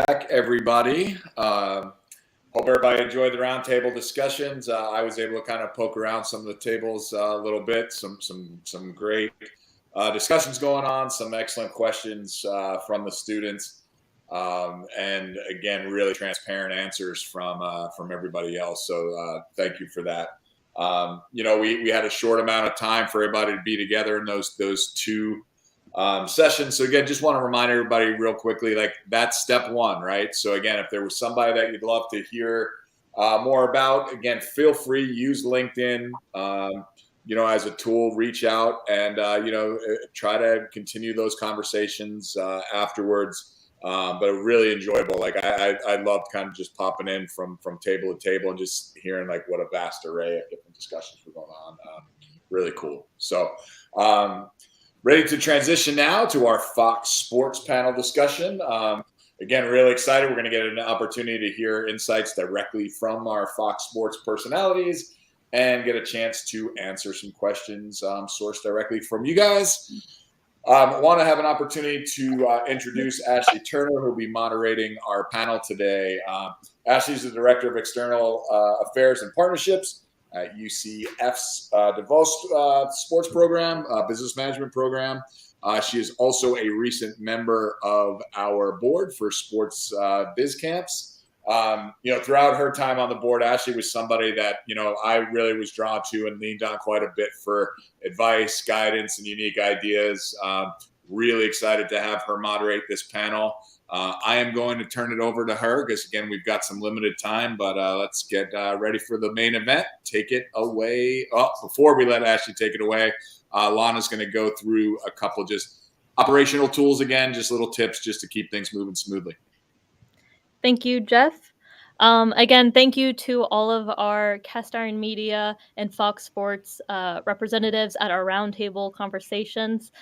back, everybody. Hope everybody enjoyed the roundtable discussions. I was able to kind of poke around some of the tables a little bit. Some great discussions going on. Some excellent questions from the students, and again, really transparent answers from everybody else. So thank you for that. We had a short amount of time for everybody to be together in those two sessions. So again, just want to remind everybody real quickly, like that's step one, right? So again, if there was somebody that you'd love to hear more about, again, feel free, use LinkedIn, as a tool, reach out and, try to continue those conversations afterwards. But really enjoyable. Like I loved kind of just popping in from table to table and just hearing like what a vast array of different discussions were going on. Really cool. So, ready to transition now to our Fox Sports panel discussion. Again, really excited. We're going to get an opportunity to hear insights directly from our Fox Sports personalities and get a chance to answer some questions sourced directly from you guys. I want to have an opportunity to introduce Ashley Turner, who will be moderating our panel today. Ashley is the Director of External Affairs and Partnerships at UCF's DeVos Sports Program, Business Management Program. She is also a recent member of our board for Sports Biz Camps. Throughout her time on the board, Ashley was somebody that, I really was drawn to and leaned on quite a bit for advice, guidance, and unique ideas. Really excited to have her moderate this panel. I am going to turn it over to her because, again, we've got some limited time, but let's get ready for the main event. Take it away. Oh, before we let Ashley take it away, Lana's going to go through a couple just operational tools again, just little tips just to keep things moving smoothly. Thank you, Jeff. Again, thank you to all of our Cast Iron Media and Fox Sports representatives at our roundtable conversations.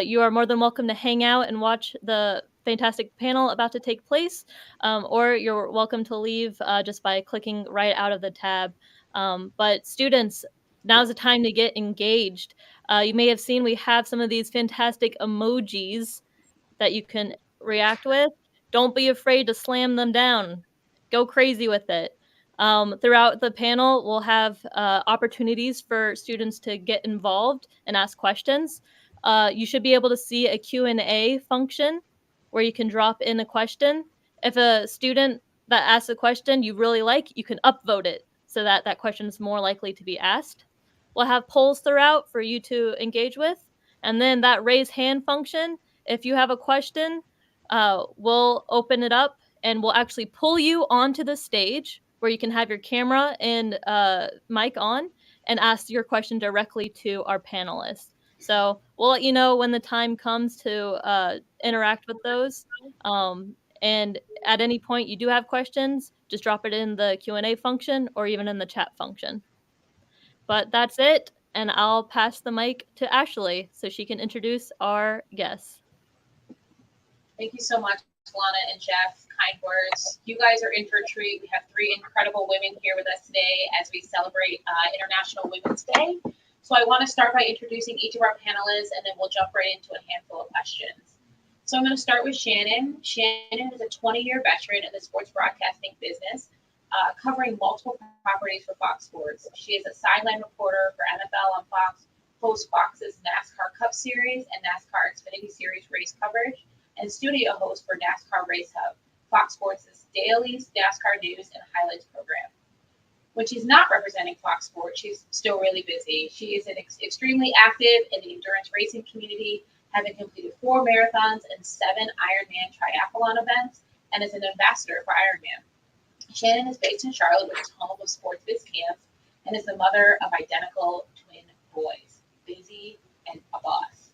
You are more than welcome to hang out and watch the fantastic panel about to take place, or you're welcome to leave just by clicking right out of the tab. But students, now's the time to get engaged. You may have seen we have some of these fantastic emojis that you can react with. Don't be afraid to slam them down. Go crazy with it. Throughout the panel, we'll have opportunities for students to get involved and ask questions. You should be able to see a Q&A function where you can drop in a question. If a student that asks a question you really like, you can upvote it so that that question is more likely to be asked. We'll have polls throughout for you to engage with. And then that raise hand function, if you have a question, we'll open it up and we'll actually pull you onto the stage where you can have your camera and mic on and ask your question directly to our panelists. So we'll let you know when the time comes to interact with those. And at any point you do have questions, just drop it in the Q&A function or even in the chat function. But that's it, and I'll pass the mic to Ashley so she can introduce our guests. Thank you so much, Lana and Jeff. Kind words. You guys are in for a treat. We have three incredible women here with us today as we celebrate International Women's Day. So I want to start by introducing each of our panelists, and then we'll jump right into a handful of questions. So I'm going to start with Shannon. Shannon is a 20-year veteran in the sports broadcasting business, covering multiple properties for Fox Sports. She is a sideline reporter for NFL on Fox, hosts Fox's NASCAR Cup Series and NASCAR Xfinity Series race coverage, and studio host for NASCAR Race Hub, Fox Sports' daily NASCAR news and highlights program. When she's not representing Fox Sports, she's still really busy. She is extremely active in the endurance racing community, having completed 4 marathons and 7 Ironman triathlon events, and is an ambassador for Ironman. Shannon is based in Charlotte, which is home of Sports Biz Camps, and is the mother of identical twin boys, Busy and a boss.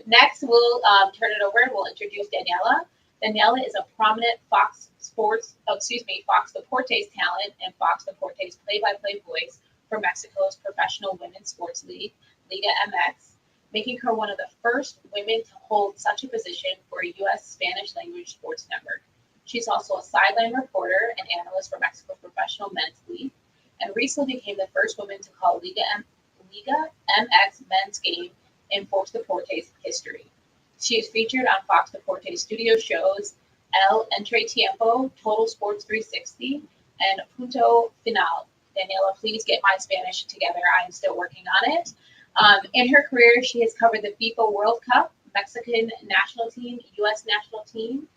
Next, we'll turn it over and we'll introduce Daniella. Daniella is a prominent Fox Deportes talent and Fox Deportes play-by-play voice for Mexico's professional women's sports league, Liga MX, making her one of the first women to hold such a position for a U.S. Spanish language sports network. She's also a sideline reporter and analyst for Mexico's professional men's league, and recently became the first woman to call Liga MX men's game in Fox Deportes history. She is featured on Fox Deportes studio shows El Entretiempo, Total Sports 360, and Punto Final. Daniela, please get my Spanish together. I am still working on it. In her career, she has covered the FIFA World Cup, Mexican national team, U.S. national team,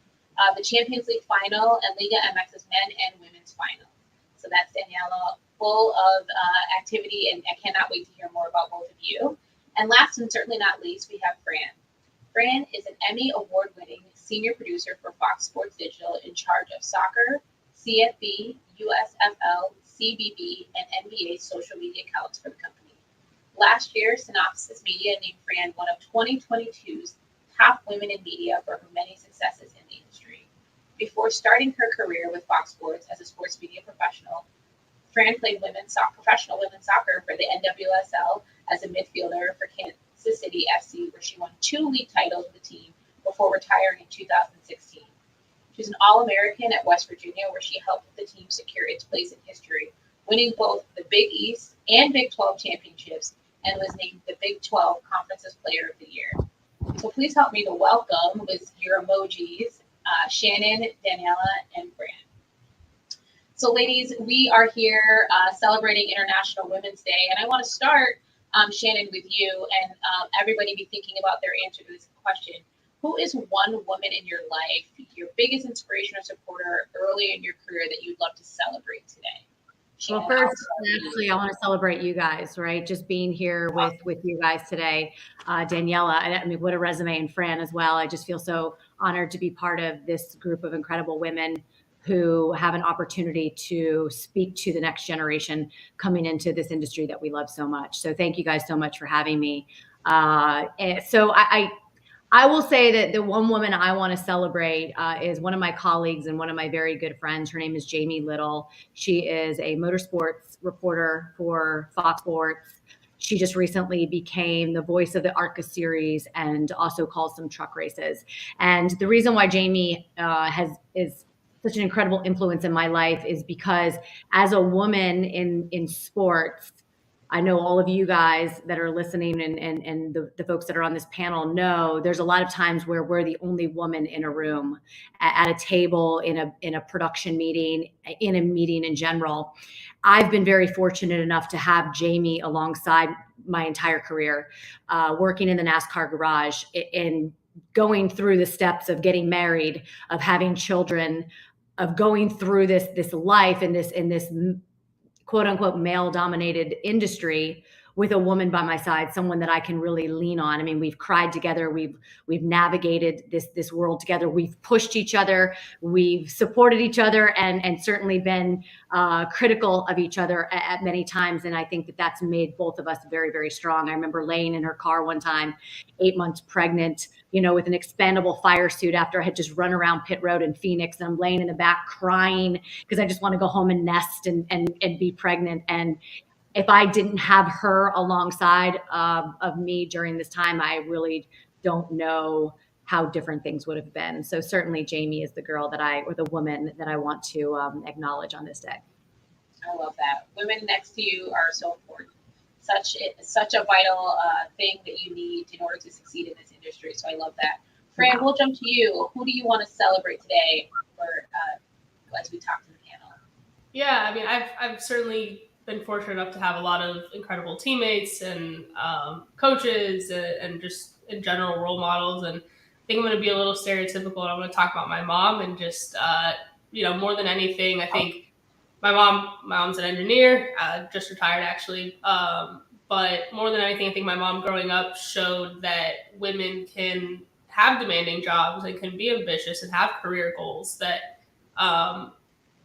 the Champions League final, and Liga MX's men and women's final. So that's Daniela, full of activity, and I cannot wait to hear more about both of you. And last and certainly not least, we have Fran. Fran is an Emmy award-winning senior producer for Fox Sports Digital in charge of soccer, CFB, USFL, CBB, and NBA social media accounts for the company. Last year, Synopsis Media named Fran one of 2022's top women in media for her many successes in the industry. Before starting her career with Fox Sports as a sports media professional, Fran played professional women's soccer for the NWSL as a midfielder for Kansas City FC, where she won 2 league titles with the team before retiring in 2016. She's an All-American at West Virginia, where she helped the team secure its place in history, winning both the Big East and Big 12 championships, and was named the Big 12 Conference's Player of the Year. So please help me to welcome with your emojis, Shannon, Daniella, and Fran. So ladies, we are here celebrating International Women's Day, and I want to start, Shannon, with you, and everybody be thinking about their answer to this question. Who is one woman in your life, your biggest inspiration or supporter early in your career that you'd love to celebrate today? Well, first, actually, I want to celebrate you guys, right? Just being here with you guys today. Daniella, I mean, what a resume, and Fran as well. I just feel so honored to be part of this group of incredible women who have an opportunity to speak to the next generation coming into this industry that we love so much. So thank you guys so much for having me. So I will say that the one woman I want to celebrate is one of my colleagues and one of my very good friends. Her name is Jamie Little. She is a motorsports reporter for Fox Sports. She just recently became the voice of the ARCA series and also calls some truck races. And the reason why Jamie is such an incredible influence in my life is because as a woman in sports, I know all of you guys that are listening and the folks that are on this panel know there's a lot of times where we're the only woman in a room, at a table, in a production meeting, in a meeting in general. I've been very fortunate enough to have Jamie alongside my entire career, working in the NASCAR garage and going through the steps of getting married, of having children, of going through this life in this quote unquote male dominated industry with a woman by my side, someone that I can really lean on. I mean, we've cried together. We've navigated this world together. We've pushed each other. We've supported each other and certainly been critical of each other at many times. And I think that that's made both of us very, very strong. I remember laying in her car one time, 8 months pregnant, with an expandable fire suit after I had just run around pit road in Phoenix. And I'm laying in the back crying because I just want to go home and nest and be pregnant. And if I didn't have her alongside of me during this time, I really don't know how different things would have been. So certainly Jamie is the woman that I want to acknowledge on this day. I love that. Women next to you are so important. Such a vital thing that you need in order to succeed in this industry. So I love that. Fran, we'll jump to you. Who do you want to celebrate today as we talk to the panel? Yeah, I mean, I've certainly been fortunate enough to have a lot of incredible teammates and coaches and just in general role models. And I think I'm going to be a little stereotypical, and I'm going to talk about my mom and just, more than anything, I think my mom's an engineer, just retired actually. But more than anything, I think my mom growing up showed that women can have demanding jobs and can be ambitious and have career goals that,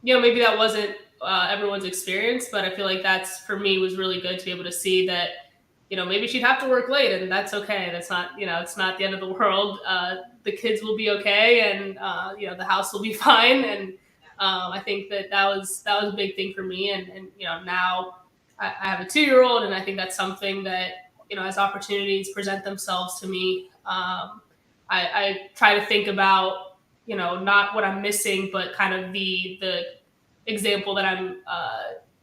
maybe that wasn't everyone's experience, but I feel like that's, for me, was really good to be able to see that, maybe she'd have to work late, and that's okay. That's not, it's not the end of the world. The kids will be okay, and the house will be fine. And I think that was a big thing for me. And now I have a 2-year-old, and I think that's something that, as opportunities present themselves to me, I try to think about, not what I'm missing, but kind of the example that I'm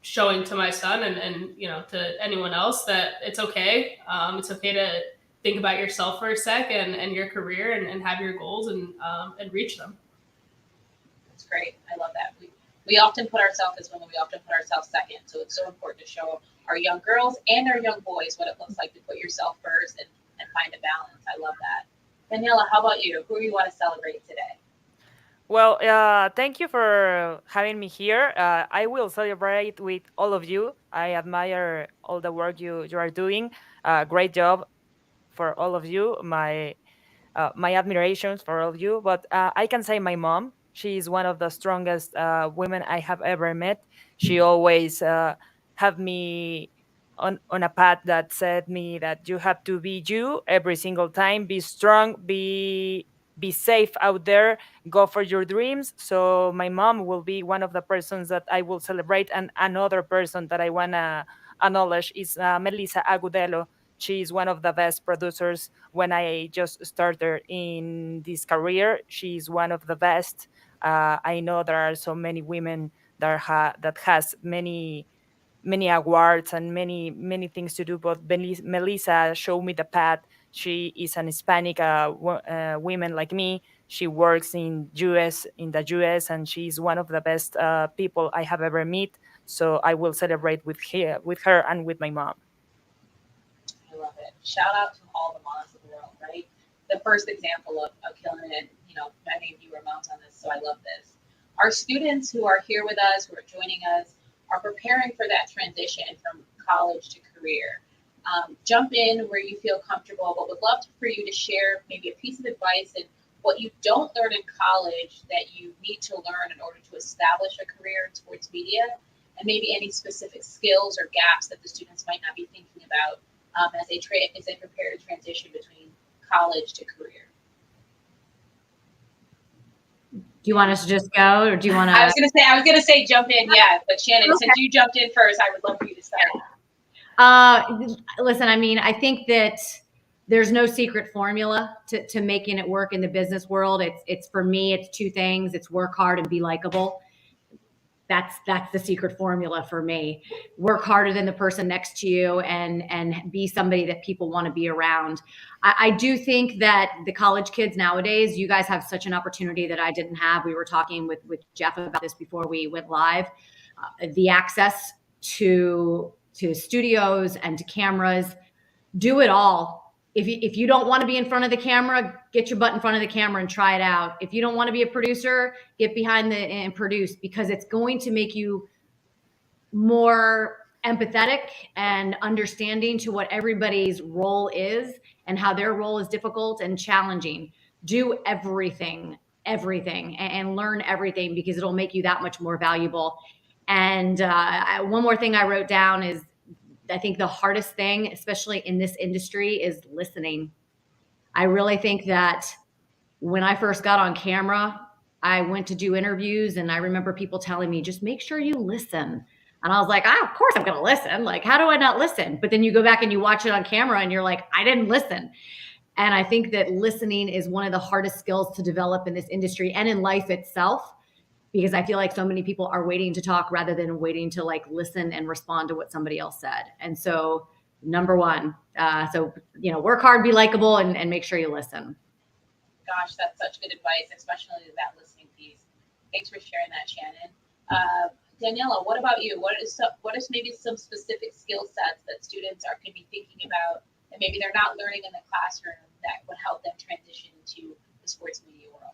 showing to my son and to anyone else, that it's okay. It's okay to think about yourself for a sec and your career and have your goals and reach them. great. I love that. We often put ourselves as women, we often put ourselves second. So it's so important to show our young girls and our young boys what it looks like to put yourself first and find a balance. I love that. Daniella, how about you? Who do you want to celebrate today? Well, thank you for having me here. I will celebrate with all of you. I admire all the work you are doing. Great job for all of you. My admirations for all of you. But I can say my mom. She is one of the strongest women I have ever met. She always have me on a path that said me that you have to be you every single time. Be strong. Be safe out there. Go for your dreams. So my mom will be one of the persons that I will celebrate, and another person that I wanna acknowledge is Melissa Agudelo. She is one of the best producers when I just started in this career. She's one of the best. I know there are so many women that has many awards and many things to do, but Melissa showed me the path. She is an Hispanic woman like me. She works in the US, and she's one of the best people I have ever met. So I will celebrate with her and with my mom. I love it. Shout out to all the moms of the world, right? The first example of killing it. You know, many of you are moms on this, so I love this. Our students who are here with us, who are joining us, are preparing for that transition from college to career. Jump in where you feel comfortable, but would love for you to share maybe a piece of advice and what you don't learn in college that you need to learn in order to establish a career in sports media, and maybe any specific skills or gaps that the students might not be thinking about as they prepare to transition between college to career. Do you want us to just go, or do you want to? I was gonna say jump in, yeah. But Shannon, since you jumped in first, I would love for you to start. Listen, I mean, I think that there's no secret formula to making it work in the business world. It's for me, it's two things. It's work hard and be likable. That's the secret formula for me. Work harder than the person next to you and be somebody that people want to be around. I do think that the college kids nowadays, you guys have such an opportunity that I didn't have. We were talking with Jeff about this before we went live. The access to studios and to cameras, do it all. If you don't want to be in front of the camera, get your butt in front of the camera and try it out. If you don't want to be a producer, get behind and produce, because it's going to make you more empathetic and understanding to what everybody's role is and how their role is difficult and challenging. Do everything and learn everything, because it'll make you that much more valuable. And one more thing I wrote down is, I think the hardest thing, especially in this industry, is listening. I really think that when I first got on camera, I went to do interviews, and I remember people telling me, just make sure you listen. And I was like, of course I'm going to listen. Like, how do I not listen? But then you go back and you watch it on camera and you're like, I didn't listen. And I think that listening is one of the hardest skills to develop in this industry and in life itself, because I feel like so many people are waiting to talk rather than waiting to like listen and respond to what somebody else said. And so number one, work hard, be likable, and make sure you listen. Gosh, that's such good advice, especially that listening piece. Thanks for sharing that, Shannon. Daniella, what about you? What is maybe some specific skill sets that students can be thinking about that maybe they're not learning in the classroom that would help them transition into the sports media world?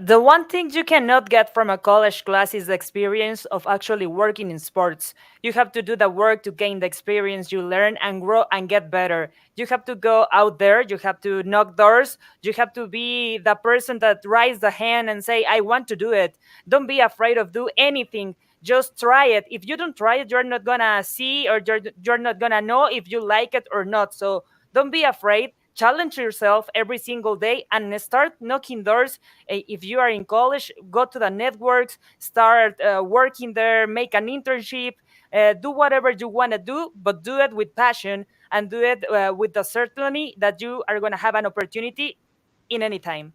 The one thing you cannot get from a college class is the experience of actually working in sports. You have to do the work to gain the experience, you learn and grow and get better. You have to go out there, you have to knock doors, you have to be the person that raises the hand and say, I want to do it. Don't be afraid of do anything. Just try it. If you don't try it, you're not gonna see, or you're not gonna know if you like it or not. So don't be afraid. Challenge yourself every single day and start knocking doors. If you are in college, go to the networks, start working there, make an internship, do whatever you want to do, but do it with passion and do it with the certainty that you are going to have an opportunity in any time.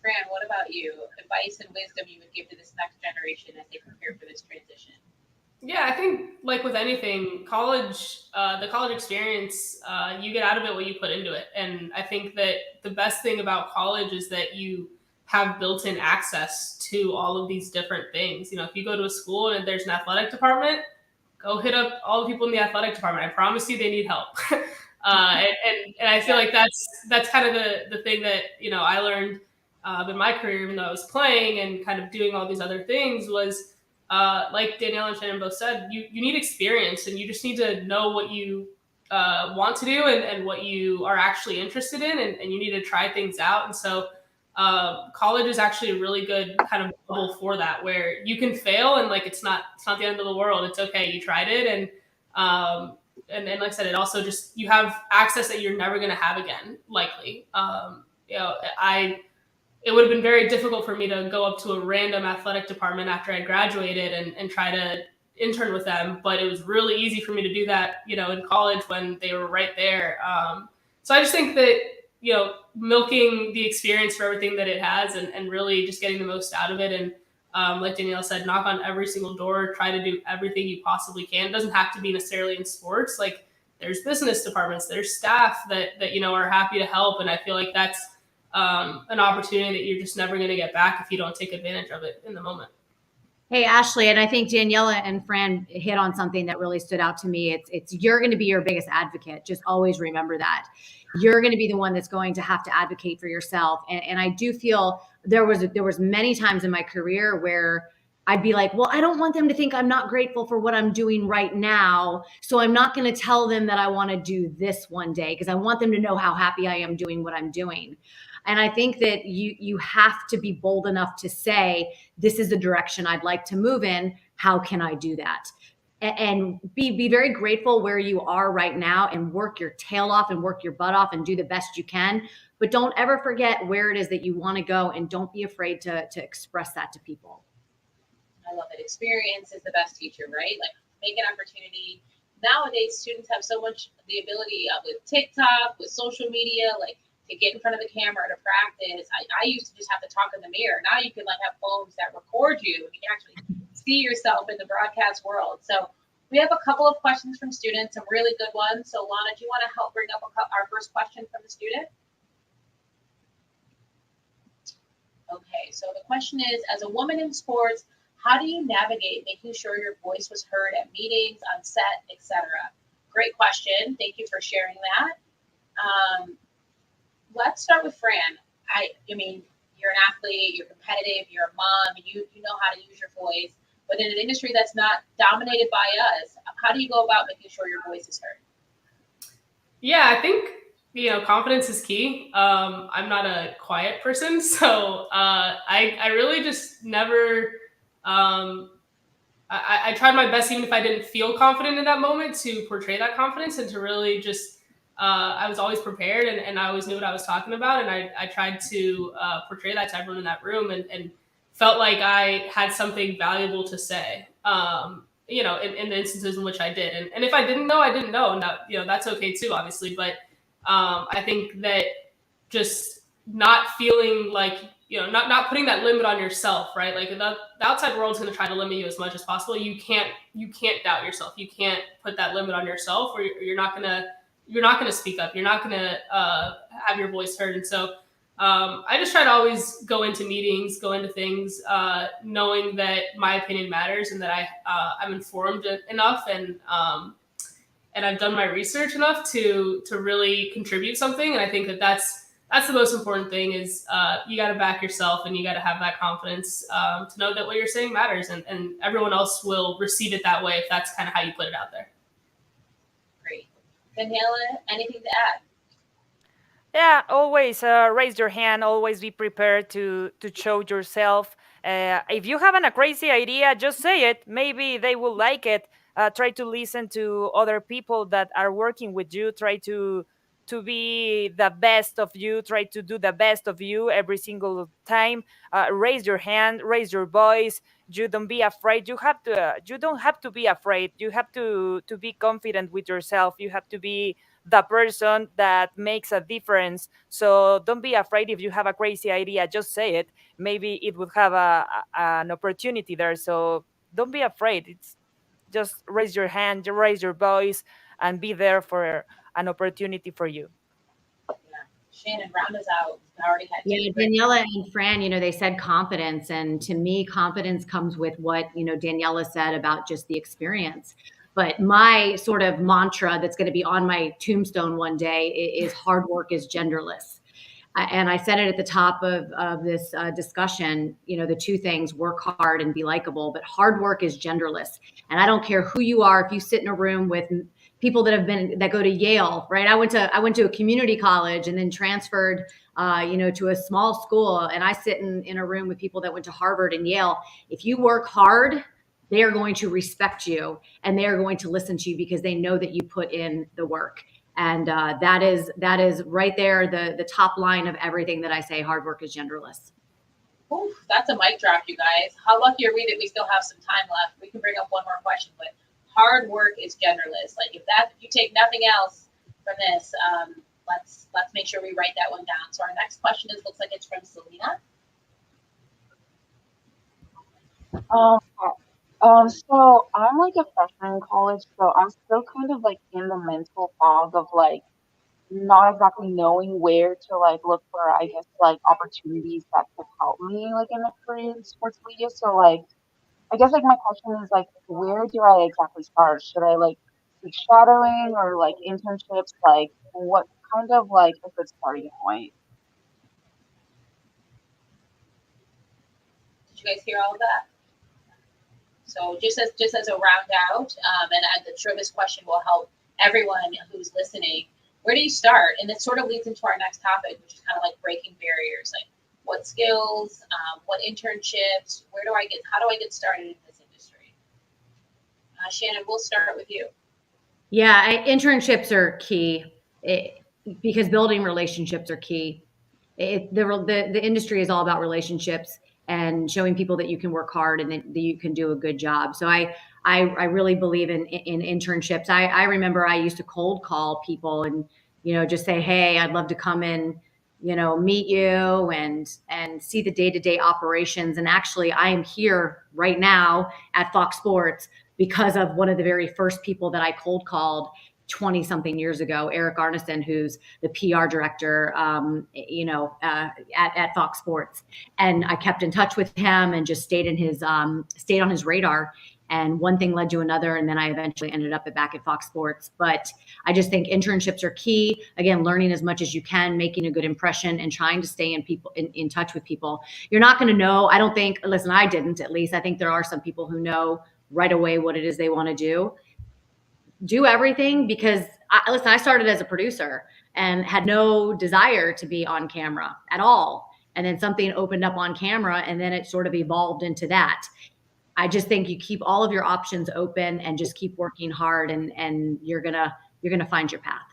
Fran, what about you? Advice and wisdom you would give to this next generation as they prepare for this transition? Yeah, I think like with anything, the college experience, you get out of it what you put into it. And I think that the best thing about college is that you have built-in access to all of these different things. You know, if you go to a school and there's an athletic department, go hit up all the people in the athletic department. I promise you they need help. And I feel like that's kind of the thing that, you know, I learned in my career, even though I was playing and kind of doing all these other things, was like Danielle and Shannon both said, you need experience, and you just need to know what you want to do and what you are actually interested in, and you need to try things out. And so college is actually a really good kind of bubble for that, where you can fail and like it's not the end of the world. It's okay, you tried it. And like I said, it also just, you have access that you're never going to have again, likely. You know, it would have been very difficult for me to go up to a random athletic department after I graduated and try to intern with them. But it was really easy for me to do that, you know, in college when they were right there. So I just think that, you know, milking the experience for everything that it has, and really just getting the most out of it. And like Danielle said, knock on every single door, try to do everything you possibly can. It doesn't have to be necessarily in sports. Like, there's business departments, there's staff that you know, are happy to help. And I feel like that's an opportunity that you're just never going to get back if you don't take advantage of it in the moment. Hey, Ashley, and I think Daniella and Fran hit on something that really stood out to me. It's you're going to be your biggest advocate. Just always remember that. You're going to be the one that's going to have to advocate for yourself. And I do feel there was many times in my career where I'd be like, well, I don't want them to think I'm not grateful for what I'm doing right now. So I'm not going to tell them that I want to do this one day, because I want them to know how happy I am doing what I'm doing. And I think that you have to be bold enough to say, this is the direction I'd like to move in. How can I do that? And be very grateful where you are right now, and work your tail off and work your butt off and do the best you can. But don't ever forget where it is that you want to go, and don't be afraid to express that to people. I love it. Experience is the best teacher, right? Like, make an opportunity. Nowadays, students have so much the ability with TikTok, with social media, like, to get in front of the camera to practice. I used to just have to talk in the mirror. Now you can like have phones that record you. You can actually see yourself in the broadcast world. So we have a couple of questions from students, some really good ones. So Lana, do you want to help bring up our first question from the student? Okay, so the question is, as a woman in sports, how do you navigate making sure your voice was heard at meetings, on set, etc.? Great question. Thank you for sharing that. Let's start with Fran. I mean, you're an athlete, you're competitive, you're a mom, you know how to use your voice. But in an industry that's not dominated by us, how do you go about making sure your voice is heard? Yeah, I think, you know, confidence is key. I'm not a quiet person, so I really just never. I tried my best, even if I didn't feel confident in that moment, to portray that confidence and to really just. I was always prepared, and I always knew what I was talking about, and I tried to portray that to everyone in that room, and felt like I had something valuable to say. You know, in the instances in which I did, and if I didn't know, I didn't know, and that, you know, that's okay too, obviously. But I think that just not feeling like, you know, not putting that limit on yourself, right? Like the outside world's going to try to limit you as much as possible. You can't doubt yourself. You can't put that limit on yourself, or you're not gonna speak up. You're not going to have your voice heard. And so I just try to always go into meetings, go into things, knowing that my opinion matters, and that I'm informed enough, and I've done my research enough to really contribute something. And I think that's the most important thing, is you got to back yourself, and you got to have that confidence to know that what you're saying matters, and everyone else will receive it that way if that's kind of how you put it out there. Daniella, anything to add? Yeah, always raise your hand. Always be prepared to show yourself. If you have a crazy idea, just say it. Maybe they will like it. Try to listen to other people that are working with you. Try to be the best of you. Try to do the best of you every single time. Raise your hand. Raise your voice. You don't be afraid. You have to. You don't have to be afraid. You have to be confident with yourself. You have to be the person that makes a difference. So don't be afraid. If you have a crazy idea, just say it. Maybe it would have an opportunity there. So don't be afraid. It's just raise your hand, raise your voice, and be there for an opportunity for you. Yeah. Shannon, round us out. I already had Yeah, Daniella and Fran, they said confidence. And to me, confidence comes with what, Daniella said about just the experience. But my sort of mantra that's going to be on my tombstone one day is hard work is genderless. And I said it at the top of this discussion, the two things, work hard and be likable, but hard work is genderless. And I don't care who you are. If you sit in a room with people that go to Yale, right? I went to a community college and then transferred, to a small school. And I sit in a room with people that went to Harvard and Yale. If you work hard, they are going to respect you and they are going to listen to you because they know that you put in the work. And that is right there, the top line of everything that I say. Hard work is genderless. Oof, that's a mic drop, you guys. How lucky are we that we still have some time left? We can bring up one more question, but hard work is genderless. Like if you take nothing else from this, let's make sure we write that one down. So our next question looks like it's from Selena. So I'm like a freshman in college, so I'm still kind of like in the mental fog of like not exactly knowing where to like look for, I guess, like opportunities that could help me like in a career in sports media. So like I guess like my question is like where do I exactly start? Should I like seek shadowing or like internships? Like what kind of like a good starting point? Did you guys hear all of that? So just as a round out, and I'm sure this question will help everyone who's listening. Where do you start? And this sort of leads into our next topic, which is kind of like breaking barriers. Like what skills, what internships, how do I get started in this industry? Shannon, we'll start with you. Yeah, internships are key because building relationships are key. The industry is all about relationships and showing people that you can work hard and that you can do a good job. So I really believe in internships. I remember I used to cold call people and, just say, hey, I'd love to come in, meet you and see the day-to-day operations. And actually I am here right now at Fox Sports because of one of the very first people that I cold called 20 something years ago, Eric Arneson, who's the PR director, at Fox Sports. And I kept in touch with him and just stayed on his radar. And one thing led to another. And then I eventually ended up back at Fox Sports. But I just think internships are key. Again, learning as much as you can, making a good impression and trying to stay in touch with people. You're not going to know. I don't think, listen, I didn't, at least. I think there are some people who know right away what it is they want to do everything because I started as a producer and had no desire to be on camera at all. And then something opened up on camera and then it sort of evolved into that. I just think you keep all of your options open and just keep working hard and you're going to find your path.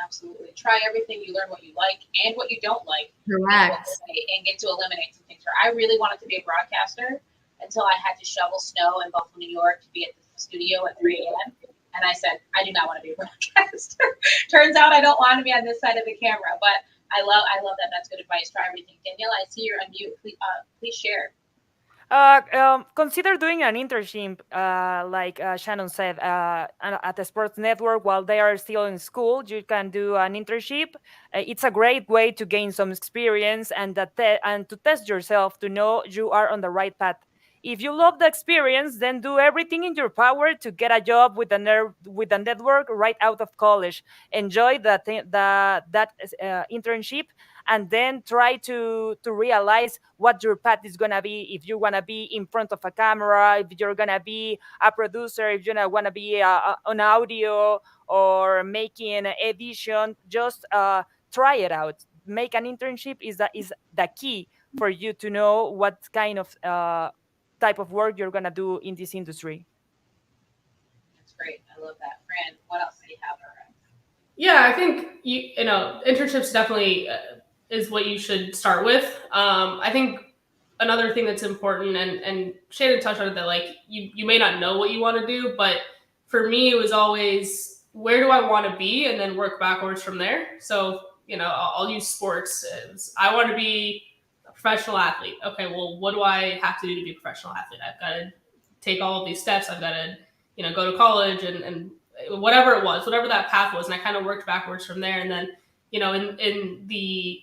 Absolutely. Try everything. You learn what you like and what you don't like. Correct. And get to eliminate some things. I really wanted to be a broadcaster until I had to shovel snow in Buffalo, New York to be at the studio at 3 a.m. And I said, I do not want to be a broadcaster. Turns out I don't want to be on this side of the camera, but I love that. That's good advice. Try everything. Daniella, I see you're on mute. Please share. Consider doing an internship, like Shannon said, at the sports network while they are still in school. You can do an internship. It's a great way to gain some experience and to test yourself to know you are on the right path. If you love the experience, then do everything in your power to get a job with the network right out of college. Enjoy that internship, and then try to realize what your path is gonna be. If you wanna be in front of a camera, if you're gonna be a producer, if you wanna be on audio or making edition, just try it out. Make an internship is the key for you to know what kind of type of work you're gonna do in this industry. That's great. I love that. Fran, what else do you have for us? Yeah, I think internships definitely is what you should start with. I think another thing that's important, and Shannon touched on it, that like you may not know what you want to do, but for me it was always, where do I want to be, and then work backwards from there. So I'll use sports. I want to be a professional athlete. Okay, well, what do I have to do to be a professional athlete? I've got to take all of these steps. I've got to go to college and whatever it was, whatever that path was. And I kind of worked backwards from there. And then, in the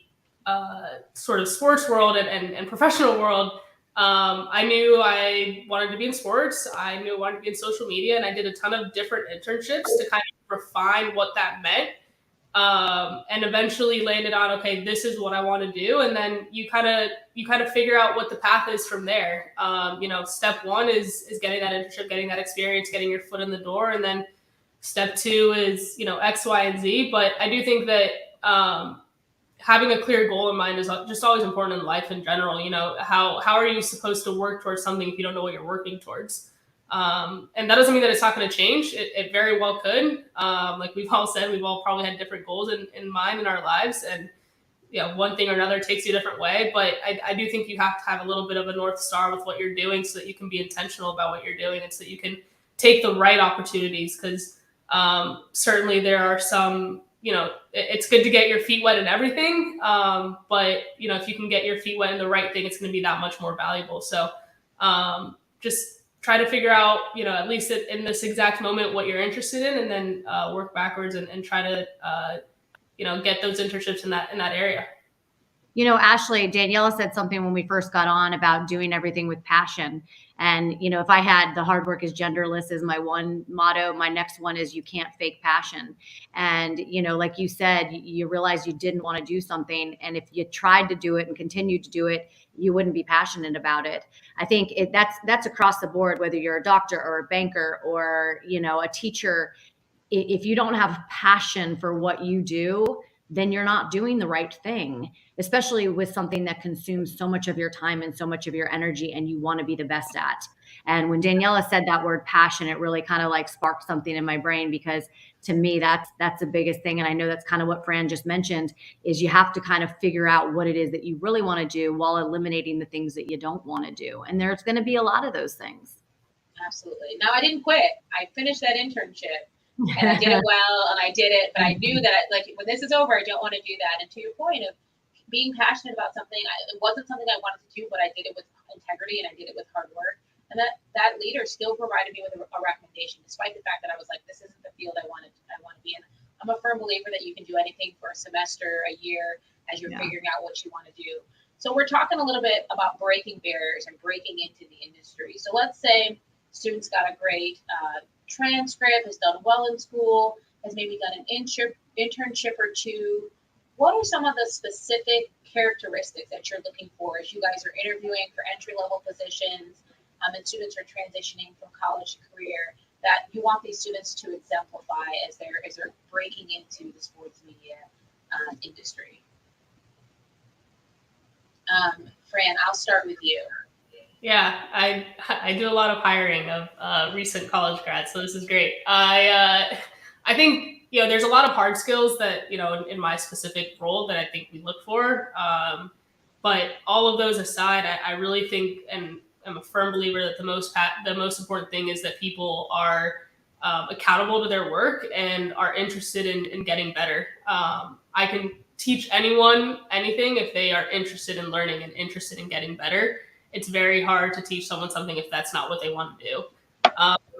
sort of sports world and professional world, I knew I wanted to be in sports. I knew I wanted to be in social media, and I did a ton of different internships to kind of refine what that meant. And eventually landed on, okay, this is what I want to do. And then you kind of figure out what the path is from there. Step one is getting that internship, getting that experience, getting your foot in the door. And then step two is, X, Y, and Z. But I do think that having a clear goal in mind is just always important in life in general. How are you supposed to work towards something if you don't know what you're working towards? And that doesn't mean that it's not going to change. It very well could. Like we've all said, we've all probably had different goals in mind in our lives, and one thing or another takes you a different way. But I do think you have to have a little bit of a North Star with what you're doing so that you can be intentional about what you're doing and so that you can take the right opportunities. Because certainly there are some, it's good to get your feet wet in everything. But, if you can get your feet wet in the right thing, it's going to be that much more valuable. So just try to figure out, at least in this exact moment, what you're interested in, and then work backwards and try to, get those internships in that area. Ashley, Daniella said something when we first got on about doing everything with passion. And, if I had the hard work is genderless as my one motto, my next one is you can't fake passion. And, like you said, you realize you didn't want to do something. And if you tried to do it and continued to do it, you wouldn't be passionate about it. I think that's across the board, whether you're a doctor or a banker or, a teacher. If you don't have passion for what you do, then you're not doing the right thing, especially with something that consumes so much of your time and so much of your energy and you want to be the best at. And when Daniella said that word passion, it really kind of like sparked something in my brain, because to me, that's the biggest thing. And I know that's kind of what Fran just mentioned, is you have to kind of figure out what it is that you really want to do while eliminating the things that you don't want to do. And there's going to be a lot of those things. Absolutely. Now, I didn't quit. I finished that internship. And I did it well, and I did it, but I knew that, like, when this is over, I don't want to do that. And to your point of being passionate about something, it wasn't something I wanted to do, but I did it with integrity and I did it with hard work. And that leader still provided me with a recommendation, despite the fact that I was like, this isn't the field I want to be in. I'm a firm believer that you can do anything for a semester, a year, as you're figuring out what you want to do. So we're talking a little bit about breaking barriers and breaking into the industry. So let's say students got a great transcript, has done well in school, has maybe done an internship or two. What are some of the specific characteristics that you're looking for as you guys are interviewing for entry-level positions and students are transitioning from college to career, that you want these students to exemplify as they're breaking into the sports media industry? Fran, I'll start with you. Yeah, I do a lot of hiring of recent college grads, so this is great. I think there's a lot of hard skills that in my specific role that I think we look for. But all of those aside, I really think, and I'm a firm believer that the most important thing is that people are accountable to their work and are interested in getting better. I can teach anyone anything if they are interested in learning and interested in getting better. It's very hard to teach someone something if that's not what they want to do.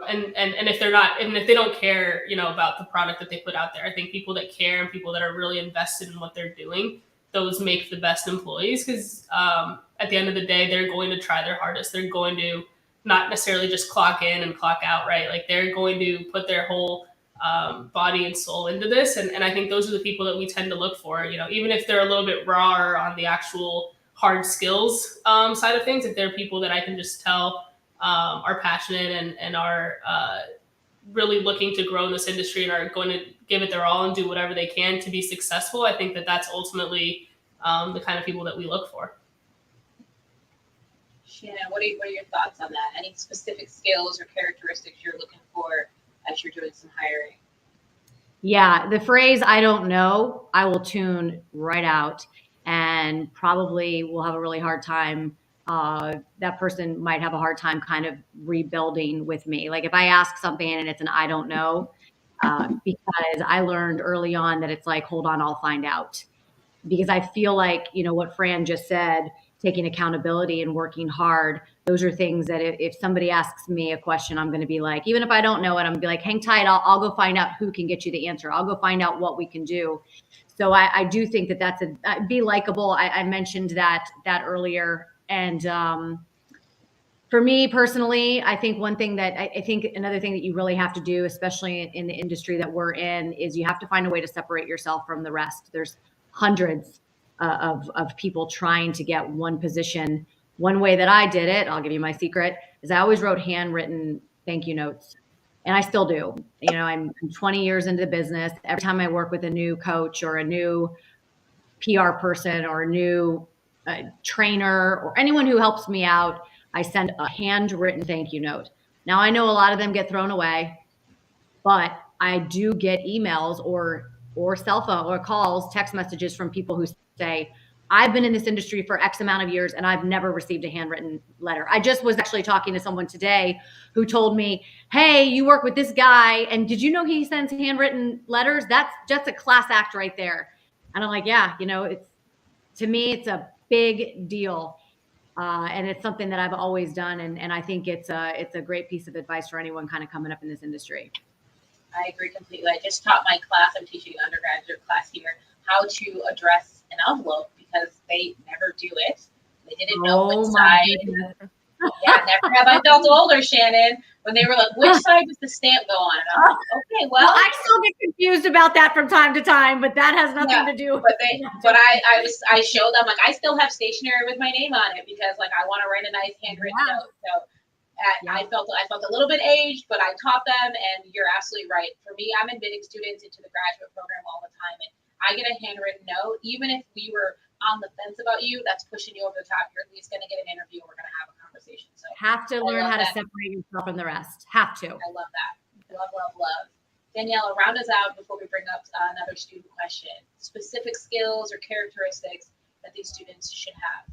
And if they're not, and if they don't care, about the product that they put out there. I think people that care and people that are really invested in what they're doing, those make the best employees, because at the end of the day, they're going to try their hardest. They're going to not necessarily just clock in and clock out, right? Like they're going to put their whole body and soul into this. And I think those are the people that we tend to look for, even if they're a little bit rawer on the actual hard skills side of things. If they're people that I can just tell are passionate and are really looking to grow in this industry and are going to give it their all and do whatever they can to be successful, I think that that's ultimately the kind of people that we look for. Shannon, what are your thoughts on that? Any specific skills or characteristics you're looking for as you're doing some hiring? Yeah, the phrase "I don't know," I will tune right out, and probably will have a really hard time. That person might have a hard time kind of rebuilding with me. Like if I ask something and it's an "I don't know," because I learned early on that it's like, hold on, I'll find out. Because I feel like, what Fran just said, taking accountability and working hard, those are things that if somebody asks me a question, I'm going to be like, even if I don't know it, I'm going to be like, hang tight, I'll go find out who can get you the answer. I'll go find out what we can do. So I do think that that's be likable. I mentioned that earlier. And for me personally, I think one thing that I think another thing that you really have to do, especially in the industry that we're in, is you have to find a way to separate yourself from the rest. There's hundreds of people trying to get one position. One way that I did it, I'll give you my secret, is I always wrote handwritten thank you notes. And I still do. You know, I'm 20 years into the business. Every time I work with a new coach or a new PR person or a new trainer or anyone who helps me out, I send a handwritten thank you note. Now, I know a lot of them get thrown away, but I do get emails or cell phone or calls, text messages from people who say, I've been in this industry for X amount of years and I've never received a handwritten letter. I just was actually talking to someone today who told me, hey, you work with this guy, and did you know he sends handwritten letters? That's just a class act right there. And I'm like, yeah, you know, to me, it's a big deal. And it's something that I've always done. And I think it's a great piece of advice for anyone kind of coming up in this industry. I agree completely. I just taught my class, I'm teaching an undergraduate class here, how to address an envelope because they never do it. They didn't know which side. Yeah, never have I felt older, Shannon, when they were like, which side does the stamp go on? And I'm like, okay, well, I still get confused about that from time to time, but that has nothing to do with it. But I showed them, like, I still have stationery with my name on it because, like, I want to write a nice handwritten note. So I felt a little bit aged, but I taught them, and you're absolutely right. For me, I'm admitting students into the graduate program all the time, and I get a handwritten note. Even if we were on the fence about you, that's pushing you over the top. You're at least going to get an interview. We're going to have a conversation. So have to learn how to separate yourself from the rest. Have to. I love that. Love, love, love. Daniella, round us out before we bring up another student question. Specific skills or characteristics that these students should have.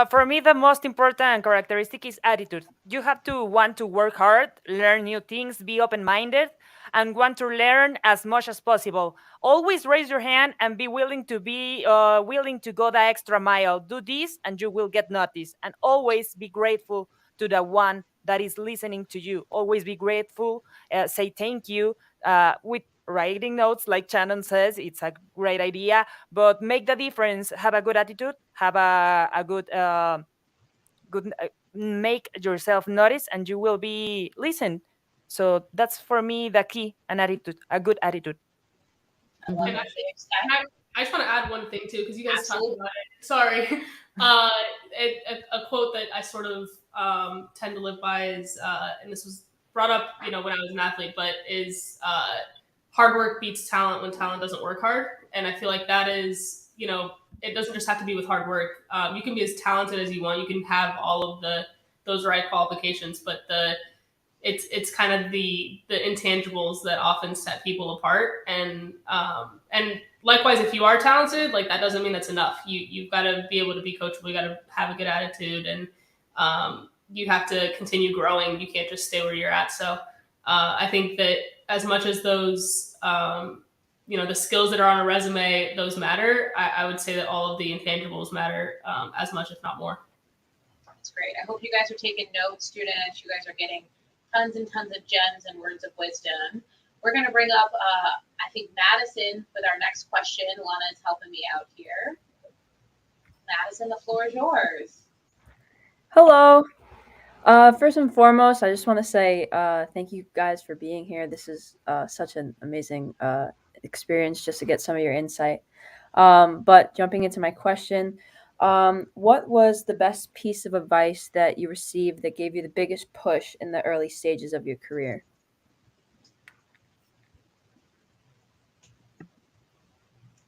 For me, the most important characteristic is attitude. You have to want to work hard, learn new things, be open-minded, and want to learn as much as possible. Always raise your hand and be willing to go the extra mile. Do this and you will get noticed. And always be grateful to the one that is listening to you. Always be grateful. Say thank you with writing notes, like Shannon says. It's a great idea, but make the difference. Have a good attitude. Have a good make yourself notice, and you will be listened. So that's for me the key: an attitude, a good attitude. I love that. I just want to add one thing too, because you guys talked about it. Sorry. A quote that I sort of tend to live by is, and this was brought up, when I was an athlete, but is hard work beats talent when talent doesn't work hard. And I feel like that is, it doesn't just have to be with hard work. You can be as talented as you want. You can have all of those right qualifications, but it's kind of the intangibles that often set people apart. And likewise, if you are talented, like, that doesn't mean that's enough. You've got to be able to be coachable. You got to have a good attitude, and you have to continue growing. You can't just stay where you're at. So I think that as much as those, the skills that are on a resume, those matter, I would say that all of the intangibles matter as much, if not more. That's great. I hope you guys are taking notes, students. You guys are getting tons and tons of gems and words of wisdom. We're going to bring up, I think, Madison with our next question. Lana is helping me out here. Madison, the floor is yours. Hello. First and foremost, I just want to say thank you guys for being here. This is such an amazing experience just to get some of your insight. But jumping into my question, what was the best piece of advice that you received that gave you the biggest push in the early stages of your career?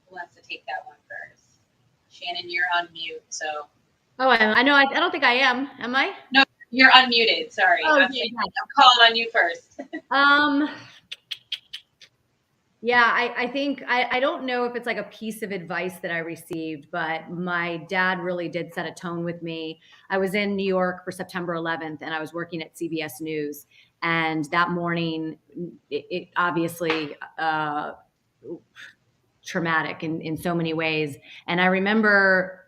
Who wants to take that one first? Shannon, you're on mute, so. Oh, I know. I don't think I am. Am I? No, you're unmuted. Sorry. Oh, I'm calling on you first. Yeah, I think I don't know if it's like a piece of advice that I received, but my dad really did set a tone with me. I was in New York for September 11th, and I was working at CBS News. And that morning, it obviously traumatic in so many ways. And I remember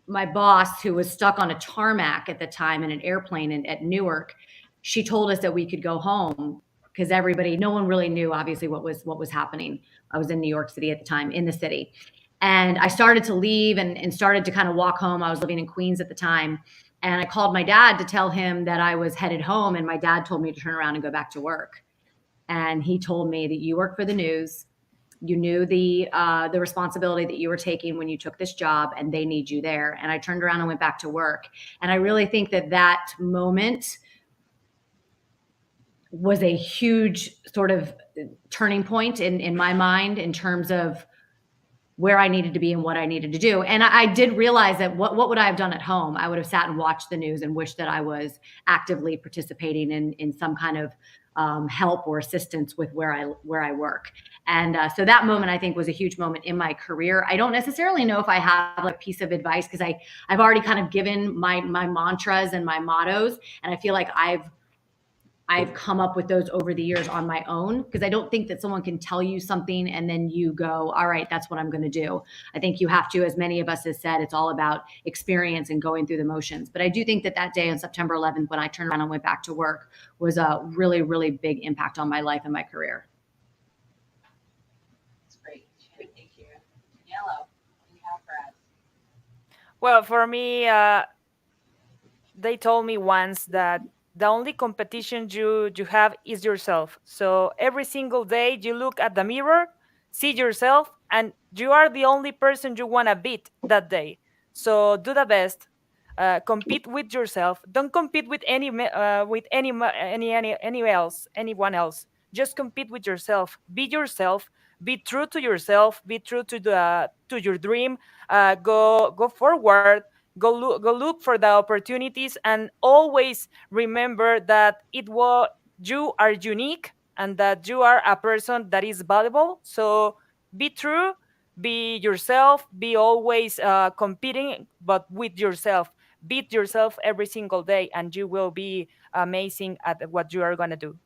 my boss, who was stuck on a tarmac at the time in an airplane at Newark, she told us that we could go home because no one really knew obviously what was happening. I was in New York City at the time, in the city. And I started to leave and started to kind of walk home. I was living in Queens at the time. And I called my dad to tell him that I was headed home. And my dad told me to turn around and go back to work. And he told me that you work for the news. You knew the responsibility that you were taking when you took this job, and they need you there. And I turned around and went back to work. And I really think that moment was a huge sort of turning point in my mind in terms of where I needed to be and what I needed to do. And I did realize that what would I have done at home? I would have sat and watched the news and wished that I was actively participating in some kind of help or assistance with where I work. And so that moment, I think, was a huge moment in my career. I don't necessarily know if I have a piece of advice, because I've already kind of given my mantras and my mottos, and I feel like I've come up with those over the years on my own, because I don't think that someone can tell you something and then you go, all right, that's what I'm going to do. I think you have to, as many of us have said, it's all about experience and going through the motions. But I do think that day on September 11th, when I turned around and went back to work, was a really, really big impact on my life and my career. That's great. Thank you. Daniella, what do you have for us? Well, for me, they told me once that the only competition you have is yourself. So every single day you look at the mirror, see yourself, and you are the only person you want to beat that day. So do the best. Compete with yourself. Don't compete with anyone else. Just compete with yourself. Be yourself. Be true to yourself. Be true to your dream. Go forward. Go look for the opportunities, and always remember that you are unique and that you are a person that is valuable. So be true, be yourself, be always competing, but with yourself. Beat yourself every single day, and you will be amazing at what you are going to do.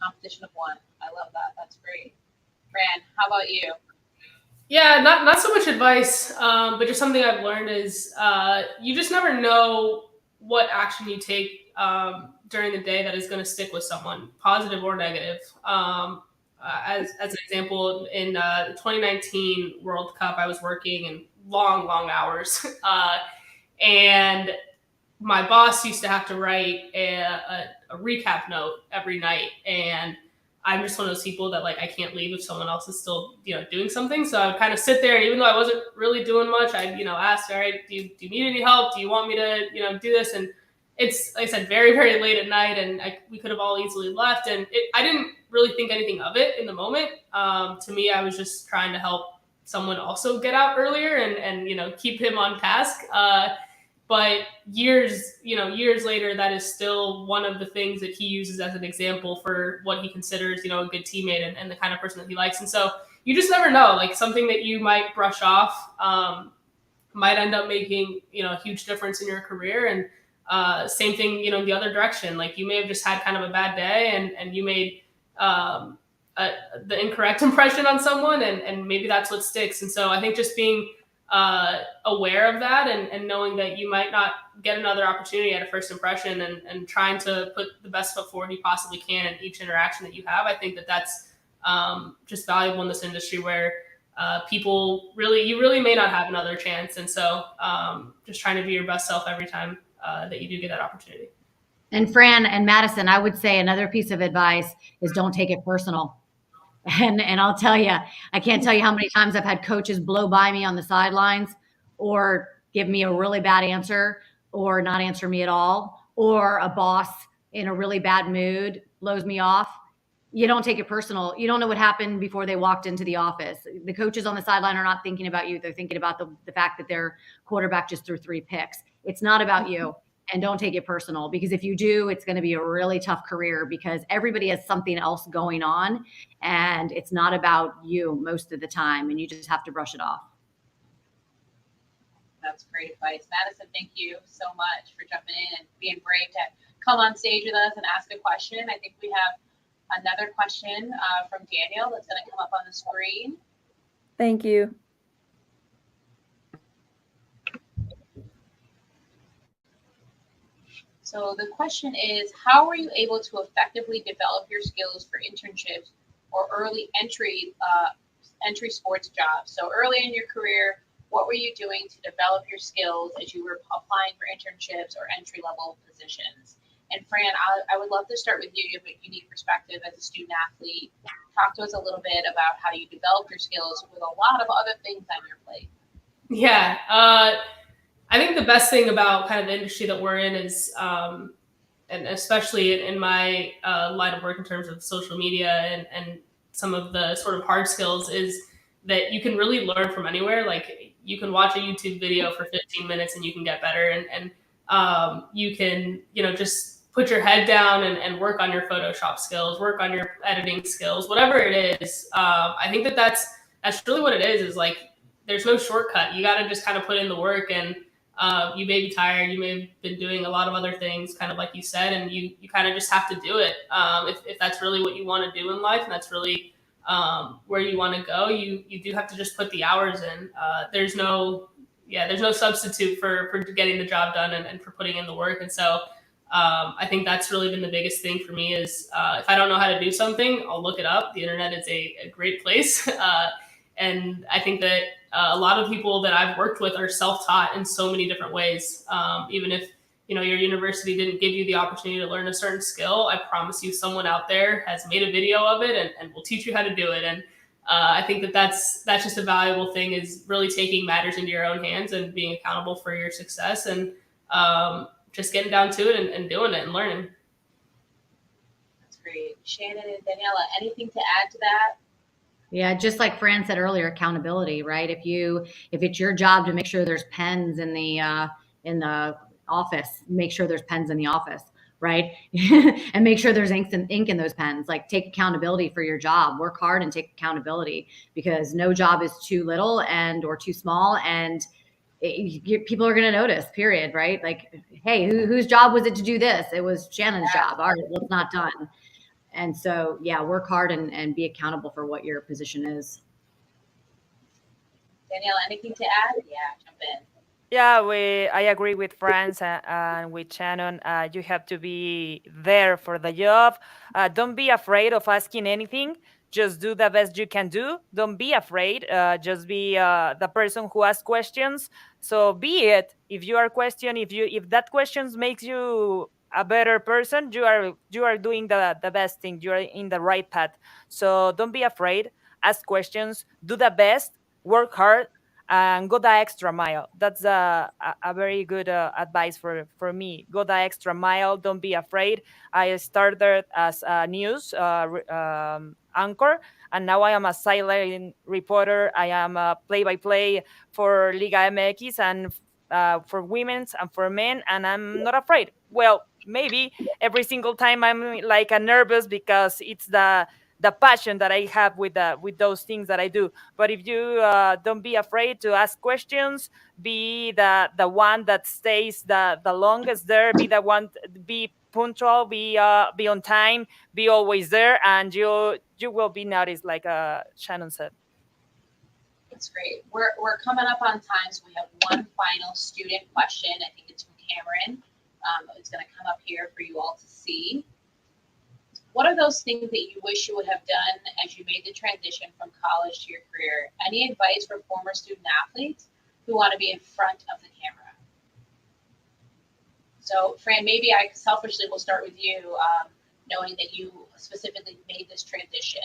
Competition of one. I love that. That's great. Fran, how about you? Yeah, not so much advice, but just something I've learned is you just never know what action you take during the day that is going to stick with someone, positive or negative. As an example, in the 2019 World Cup, I was working in long hours, and my boss used to have to write a recap note every night, and I'm just one of those people that, like, I can't leave if someone else is still, doing something. So I would kind of sit there, and even though I wasn't really doing much, I'd, ask, all right, do you need any help? Do you want me to, do this? And it's, like I said, very, very late at night, and we could have all easily left. And I didn't really think anything of it in the moment. To me, I was just trying to help someone also get out earlier and keep him on task. But years later, that is still one of the things that he uses as an example for what he considers, a good teammate and the kind of person that he likes. And so you just never know, like, something that you might brush off might end up making, a huge difference in your career. And same thing, in the other direction. Like, you may have just had kind of a bad day and you made the incorrect impression on someone, and maybe that's what sticks. And so I think just being aware of that and knowing that you might not get another opportunity at a first impression, and trying to put the best foot forward you possibly can in each interaction that you have. I think that's just valuable in this industry where you really may not have another chance. And so just trying to be your best self every time that you do get that opportunity. And Fran and Madison, I would say another piece of advice is don't take it personal. And I'll tell you, I can't tell you how many times I've had coaches blow by me on the sidelines, or give me a really bad answer, or not answer me at all, or a boss in a really bad mood blows me off. You don't take it personal. You don't know what happened before they walked into the office. The coaches on the sideline are not thinking about you. They're thinking about the fact that their quarterback just threw 3 picks. It's not about you. And don't take it personal, because if you do, it's going to be a really tough career, because everybody has something else going on, and it's not about you most of the time, and you just have to brush it off. That's great advice. Madison, thank you so much for jumping in and being brave to come on stage with us and ask a question. I think we have another question from Daniel that's going to come up on the screen. Thank you. So the question is, how were you able to effectively develop your skills for internships or early entry sports jobs? So early in your career, what were you doing to develop your skills as you were applying for internships or entry level positions? And Fran, I would love to start with you. You have a unique perspective as a student athlete. Talk to us a little bit about how you developed your skills with a lot of other things on your plate. Yeah, I think the best thing about kind of the industry that we're in is, and especially in my line of work in terms of social media and some of the sort of hard skills, is that you can really learn from anywhere. Like you can watch a YouTube video for 15 minutes and you can get better, and you can, just put your head down and work on your Photoshop skills, work on your editing skills, whatever it is. I think that's really what it is like, there's no shortcut. You got to just kind of put in the work, and you may be tired. You may have been doing a lot of other things, kind of like you said, and you kind of just have to do it. If that's really what you want to do in life, and that's really where you want to go, you do have to just put the hours in. There's no substitute for getting the job done and for putting in the work. And so I think that's really been the biggest thing for me is if I don't know how to do something, I'll look it up. The internet is a great place. And I think that a lot of people that I've worked with are self-taught in so many different ways. Even if your university didn't give you the opportunity to learn a certain skill, I promise you someone out there has made a video of it and will teach you how to do it. And I think that's just a valuable thing, is really taking matters into your own hands and being accountable for your success, and just getting down to it and doing it and learning. That's great. Shannon and Daniella, anything to add to that? Yeah, just like Fran said earlier, accountability, right? If it's your job to make sure there's pens in the office, make sure there's pens in the office, right? And make sure there's ink in those pens. Like, take accountability for your job. Work hard and take accountability, because no job is too little or too small, and people are going to notice. Period, right? Like, hey, whose job was it to do this? It was Shannon's job. All right, well, it's not done. And so, yeah, work hard and be accountable for what your position is. Danielle, anything to add? Yeah, jump in. Yeah, I agree with Franz and with Shannon. You have to be there for the job. Don't be afraid of asking anything. Just do the best you can do. Don't be afraid. Just be the person who asks questions. So be it. If you are questioning, if that questions makes you a better person, you are doing the best thing. You are in the right path. So don't be afraid. Ask questions. Do the best. Work hard. And go the extra mile. That's a very good advice for me. Go the extra mile. Don't be afraid. I started as a news anchor, and now I am a sideline reporter. I am a play-by-play for Liga MX and for women's and for men, and I'm not afraid. Well, maybe every single time I'm like a nervous, because it's the passion that I have with those things that I do. But if you don't be afraid to ask questions, be the one that stays the longest there, be the one, be punctual, be on time, be always there, and you will be noticed, like Shannon said. That's great. We're coming up on time, so we have one final student question. I think it's from Cameron. It's going to come up here for you all to see. What are those things that you wish you would have done as you made the transition from college to your career? Any advice for former student athletes who want to be in front of the camera? So, Fran, maybe I selfishly will start with you, knowing that you specifically made this transition.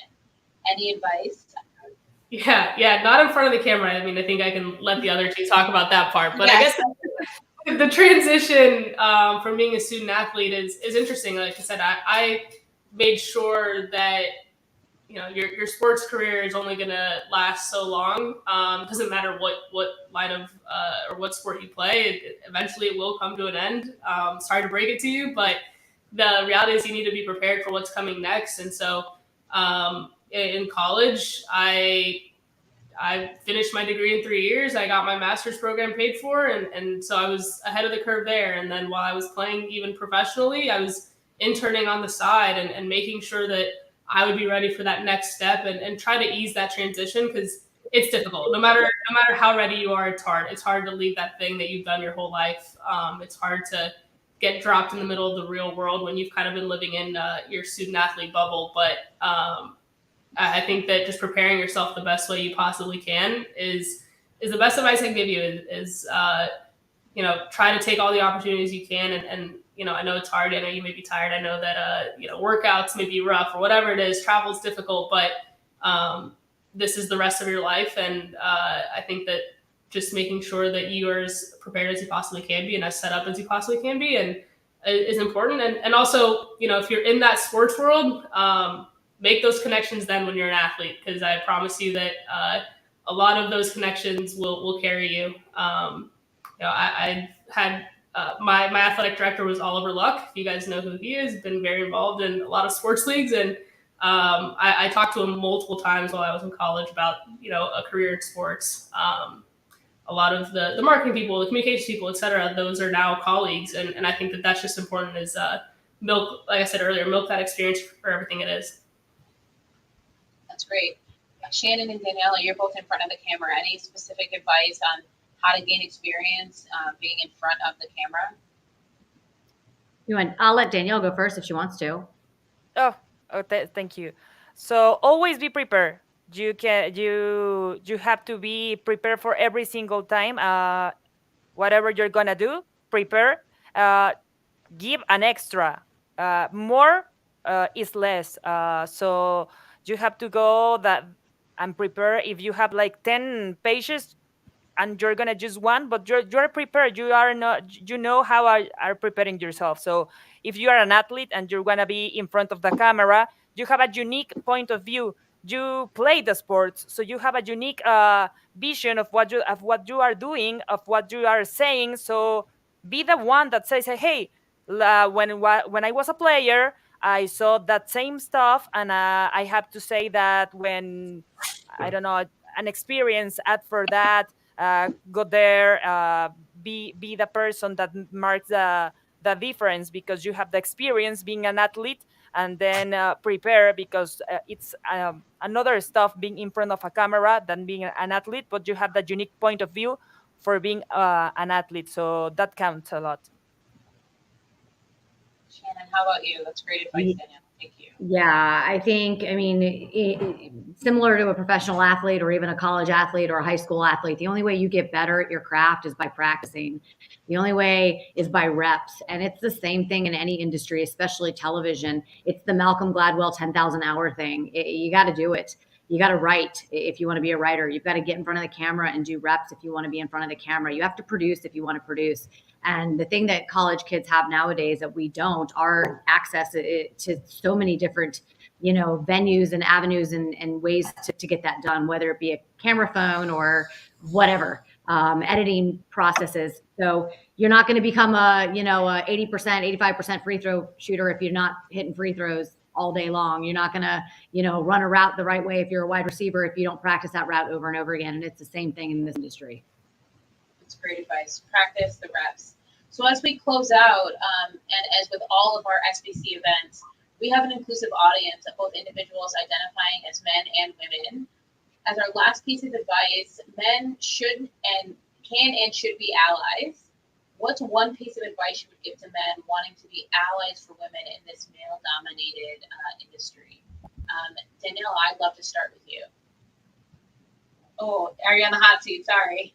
Any advice? Yeah, not in front of the camera. I mean, I think I can let the other two talk about that part. But yes. I guess the transition from being a student athlete is interesting. Like I said, I made sure that your sports career is only going to last so long. Doesn't matter what line of or what sport you play. Eventually, it will come to an end. Sorry to break it to you, but the reality is you need to be prepared for what's coming next. And so, in college, I finished my degree in 3 years. I got my master's program paid for, and so I was ahead of the curve there. And then while I was playing even professionally, I was interning on the side and making sure that I would be ready for that next step and try to ease that transition, because it's difficult. No matter how ready you are, it's hard. It's hard to leave that thing that you've done your whole life. It's hard to get dropped in the middle of the real world when you've kind of been living in your student athlete bubble. But I think that just preparing yourself the best way you possibly can is the best advice I can give you. Is try to take all the opportunities you can, and I know it's hard. I know you may be tired. I know that workouts may be rough or whatever it is. Travel is difficult, but this is the rest of your life, and I think that just making sure that you are as prepared as you possibly can be and as set up as you possibly can be, and is important. And also, if you're in that sports world, make those connections then when you're an athlete, because I promise you that a lot of those connections will carry you. I had my athletic director was Oliver Luck. If you guys know who he is, been very involved in a lot of sports leagues, and I talked to him multiple times while I was in college about a career in sports. A lot of the marketing people, the communications people, et cetera, those are now colleagues, and I think that that's just important. Is milk, like I said earlier, milk that experience for everything it is. That's great. Shannon and Daniella, you're both in front of the camera. Any specific advice on how to gain experience being in front of the camera? I'll let Danielle go first if she wants to. Thank you. So always be prepared. You have to be prepared for every single time. Whatever you're gonna do, prepare. Give an extra. More is less. So you have to go that and prepare. If you have like 10 pages and you're gonna choose one, but you're prepared. You are not. You know how are preparing yourself. So if you are an athlete and you're gonna be in front of the camera, you have a unique point of view. You play the sports, so you have a unique vision of what you are doing, of what you are saying. So be the one that says, "Hey, when I was a player, I saw that same stuff, and I have to say that when I don't know an experience add for that." Go there, be the person that marks the difference, because you have the experience being an athlete, and then prepare, because it's another stuff being in front of a camera than being an athlete, but you have that unique point of view for being an athlete, so that counts a lot. Shannon, how about you? That's great advice, Danielle. Thank you. Yeah, I think, similar to a professional athlete or even a college athlete or a high school athlete, the only way you get better at your craft is by practicing. The only way is by reps. And it's the same thing in any industry, especially television. It's the Malcolm Gladwell 10,000 hour thing. You got to do it. You got to write if you want to be a writer. You've got to get in front of the camera and do reps if you want to be in front of the camera. You have to produce if you want to produce. And the thing that college kids have nowadays that we don't are access to so many different, venues and avenues and ways to get that done, whether it be a camera phone or whatever, editing processes. So you're not going to become a 80%, 85% free throw shooter if you're not hitting free throws all day long. You're not going to, run a route the right way if you're a wide receiver if you don't practice that route over and over again. And it's the same thing in this industry. It's great advice. Practice the reps. So as we close out, and as with all of our SBC events, we have an inclusive audience of both individuals identifying as men and women. As our last piece of advice, men should and can and should be allies. What's one piece of advice you would give to men wanting to be allies for women in this male-dominated industry? Danielle, I'd love to start with you. Oh, are you on the hot seat? Sorry.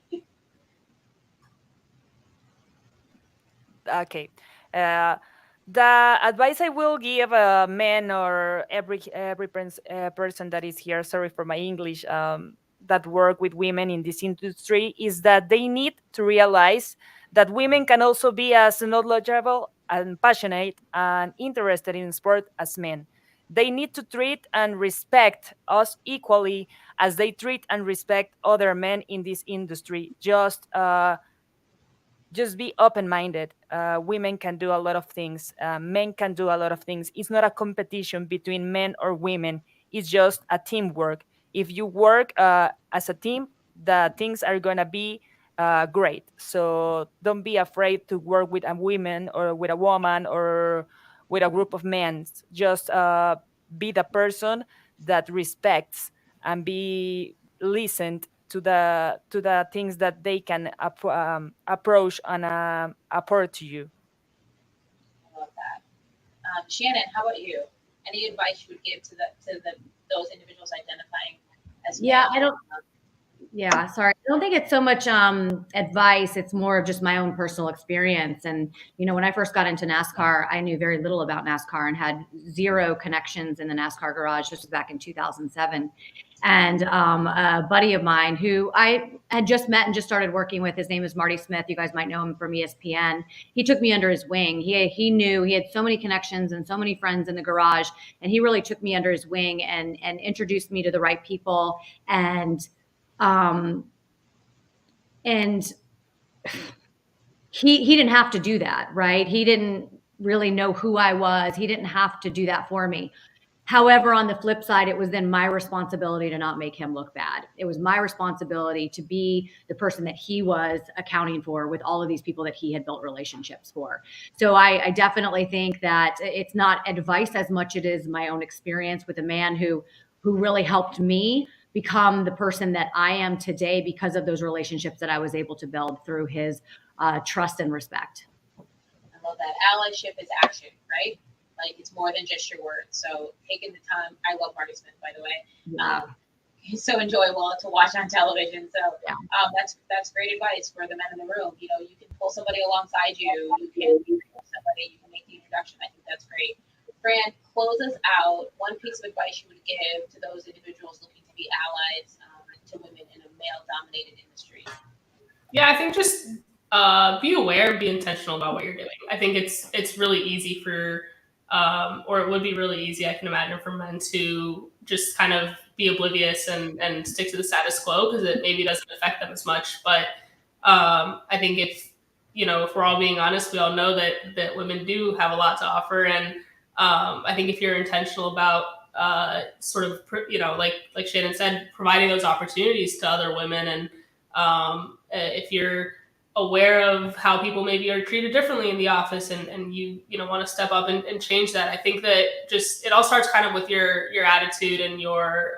Okay. The advice I will give men or every person that is here, sorry for my English, that work with women in this industry, is that they need to realize that women can also be as knowledgeable and passionate and interested in sport as men. They need to treat and respect us equally as they treat and respect other men in this industry. Just be open-minded. Women can do a lot of things. Men can do a lot of things. It's not a competition between men or women. It's just a teamwork. If you work as a team, the things are gonna be great. So don't be afraid to work with a woman or with a woman or with a group of men. Just be the person that respects and be listened to the things that they can approach and apport to you. Shannon, how about you? Any advice you would give to those individuals identifying as Yeah, male? sorry. I don't think it's so much advice. It's more of just my own personal experience. And, when I first got into NASCAR, I knew very little about NASCAR and had zero connections in the NASCAR garage. This was back in 2007. And a buddy of mine who I had just met and just started working with, his name is Marty Smith. You guys might know him from ESPN. He took me under his wing. He knew he had so many connections and so many friends in the garage. And he really took me under his wing and introduced me to the right people. And he didn't have to do that, right? He didn't really know who I was. He didn't have to do that for me. However, on the flip side, it was then my responsibility to not make him look bad. It was my responsibility to be the person that he was accounting for with all of these people that he had built relationships for. So I definitely think that it's not advice as much as it is my own experience with a man who really helped me become the person that I am today because of those relationships that I was able to build through his trust and respect. I love that. Allyship is action, right? Like, it's more than just your words. So taking the time. I love Marty Smith, by the way. Yeah. He's so enjoyable to watch on television. So Yeah. That's great advice for the men in the room. You can pull somebody alongside you. You can somebody. You can make the introduction. I think that's great. Fran, close us out. One piece of advice you would give to those individuals looking to be allies to women in a male-dominated industry. Yeah, I think just be aware, be intentional about what you're doing. I think it's really easy for, or it would be really easy, I can imagine, for men to just kind of be oblivious and stick to the status quo because it maybe doesn't affect them as much. But I think if we're all being honest, we all know that women do have a lot to offer, and I think if you're intentional about sort of like Shannon said, providing those opportunities to other women, and if you're aware of how people maybe are treated differently in the office and you want to step up and change that, I think that just it all starts kind of with your attitude and your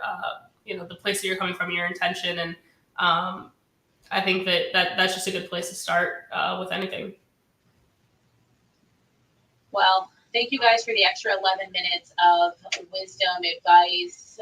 the place that you're coming from, your intention, and I think that's just a good place to start with anything. Well, thank you guys for the extra 11 minutes of wisdom, advice,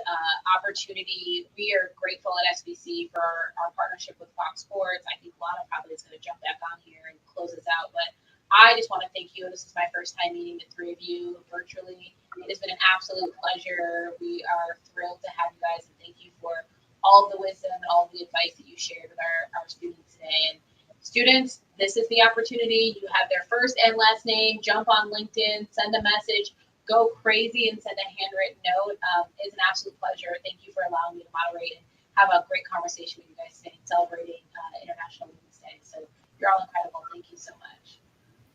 opportunity. We are grateful at SBC for our partnership with Fox Sports. I think Lana probably is going to jump back on here and close us out. But I just want to thank you. This is my first time meeting the three of you virtually. It has been an absolute pleasure. We are thrilled to have you guys, and thank you for all the wisdom and all the advice that you shared with our students today. And students, this is the opportunity. You have their first and last name. Jump on LinkedIn, send a message, go crazy and send a handwritten note. It's an absolute pleasure. Thank you for allowing me to moderate and have a great conversation with you guys today, celebrating International Women's Day. So you're all incredible. Thank you so much.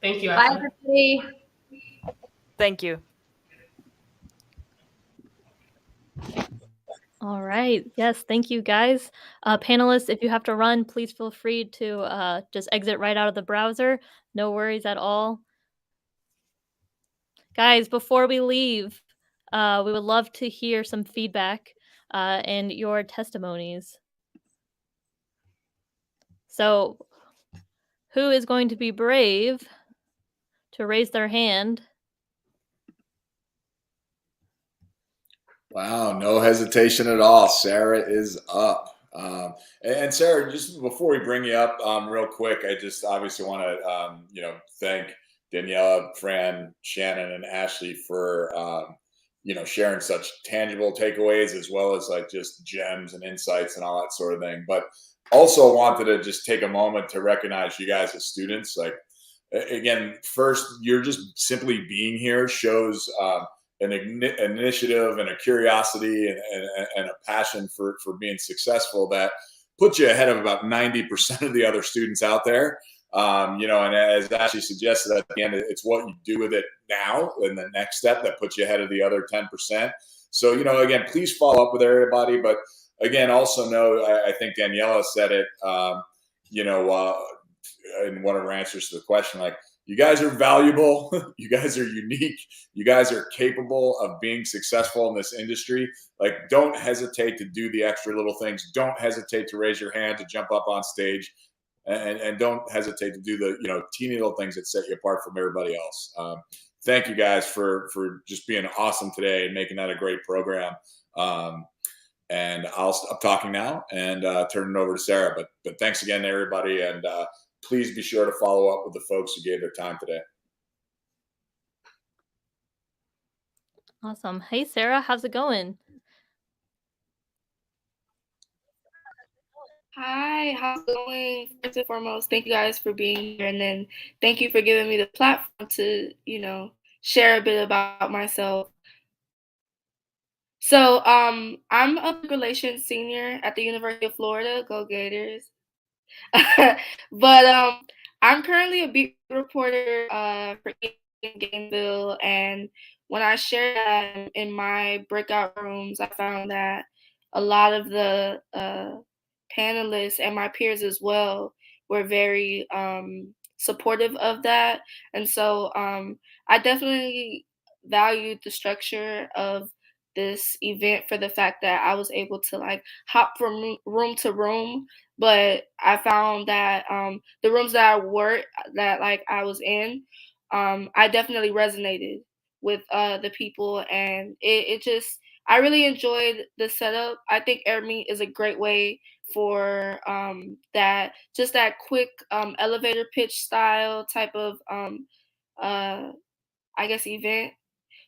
Thank you. Bye, everybody. Thank you. All right. Yes, thank you, guys. Panelists, if you have to run, please feel free to just exit right out of the browser. No worries at all. Guys, before we leave, we would love to hear some feedback and your testimonies. So, who is going to be brave to raise their hand? Wow, no hesitation at all. Sarah is up. And Sarah, just before we bring you up, real quick, I just obviously want to, thank Daniella, Fran, Shannon, and Ashley for, sharing such tangible takeaways as well as like just gems and insights and all that sort of thing. But also wanted to just take a moment to recognize you guys as students. Like, again, first, you're just simply being here shows an initiative and a curiosity and a passion for being successful that puts you ahead of about 90% of the other students out there. And as Ashley suggested at the end, it's what you do with it now and the next step that puts you ahead of the other 10%. So, again, please follow up with everybody. But again, also know, I think Daniella said it, in one of her answers to the question, like, you guys are valuable. You guys are unique. You guys are capable of being successful in this industry. Like, don't hesitate to do the extra little things. Don't hesitate to raise your hand, to jump up on stage, and don't hesitate to do the, teeny little things that set you apart from everybody else. thank you guys for just being awesome today and making that a great program. And I'll stop talking now and turn it over to Sarah. But thanks again, everybody, and please be sure to follow up with the folks who gave their time today. Awesome. Hey, Sarah, how's it going? Hi, how's it going? First and foremost, thank you guys for being here, and then thank you for giving me the platform to, share a bit about myself. So, I'm a public relations senior at the University of Florida. Go Gators! But I'm currently a beat reporter for ESPN Gainesville, and when I shared that in my breakout rooms, I found that a lot of the panelists and my peers as well were very supportive of that, and so I definitely valued the structure of this event for the fact that I was able to like hop from room to room, but I found that the rooms that like I was in, I definitely resonated with the people, and it just I really enjoyed the setup. I think Air Meet is a great way for that quick elevator pitch style type of uh, I guess event.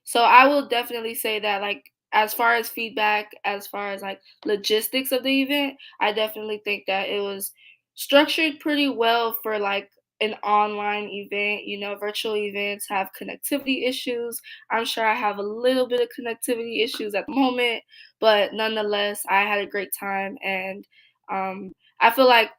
So I will definitely say that like as far as feedback, as far as like logistics of the event, I definitely think that it was structured pretty well for like an online event. Virtual events have connectivity issues. I'm sure I have a little bit of connectivity issues at the moment, but nonetheless, I had a great time, and I feel like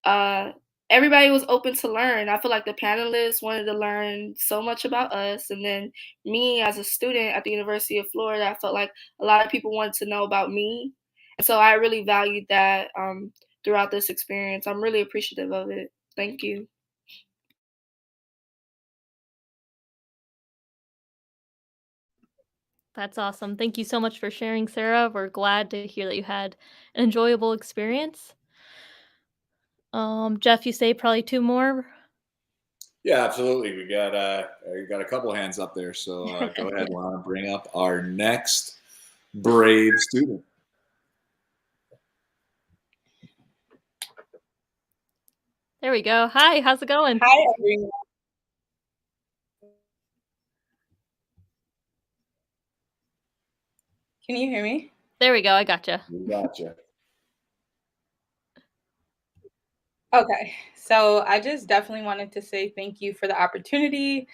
uh, everybody was open to learn. I feel like the panelists wanted to learn so much about us. And then me as a student at the University of Florida, I felt like a lot of people wanted to know about me. And so I really valued that throughout this experience. I'm really appreciative of it. Thank you. That's awesome. Thank you so much for sharing, Sarah. We're glad to hear that you had an enjoyable experience. Jeff, you say probably two more? Yeah, absolutely. We got a couple hands up there, so go ahead, Lana, bring up our next brave student. There we go. Hi, how's it going? Hi, everyone. Can you hear me? There we go. I gotcha. We gotcha. Okay, so I just definitely wanted to say thank you for the opportunity.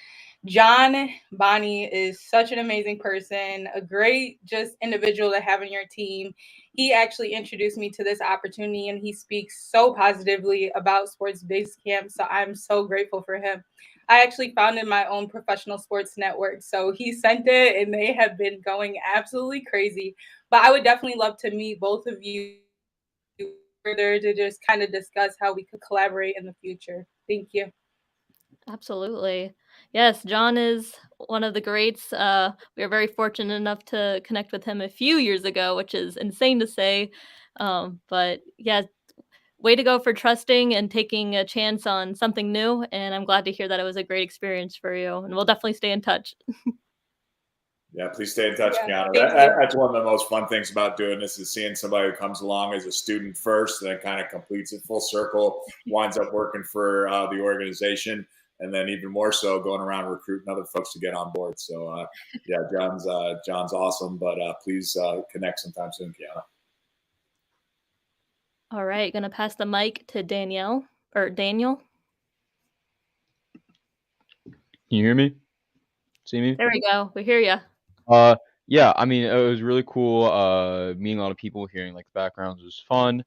John Bonnie is such an amazing person, a great just individual to have in your team. He actually introduced me to this opportunity, and he speaks so positively about Sports Base Camp. So I'm so grateful for him. I actually founded my own professional sports network. So he sent it, and they have been going absolutely crazy. But I would definitely love to meet both of you further to just kind of discuss how we could collaborate in the future. Thank you. Absolutely. Yes, John is one of the greats. We are very fortunate enough to connect with him a few years ago, which is insane to say. But yeah, way to go for trusting and taking a chance on something new. And I'm glad to hear that it was a great experience for you. And we'll definitely stay in touch. Yeah, please stay in touch, Yeah, Kiana. thank you. That's one of the most fun things about doing this is seeing somebody who comes along as a student first, and then kind of completes it full circle, winds up working for the organization, and then even more so going around recruiting other folks to get on board. So yeah, John's awesome, but please connect sometime soon, Kiana. All right, gonna pass the mic to Danielle or Daniel. Can you hear me? See me? There we go. We hear you. Yeah, I mean, it was really cool, meeting a lot of people, hearing, like, the backgrounds was fun.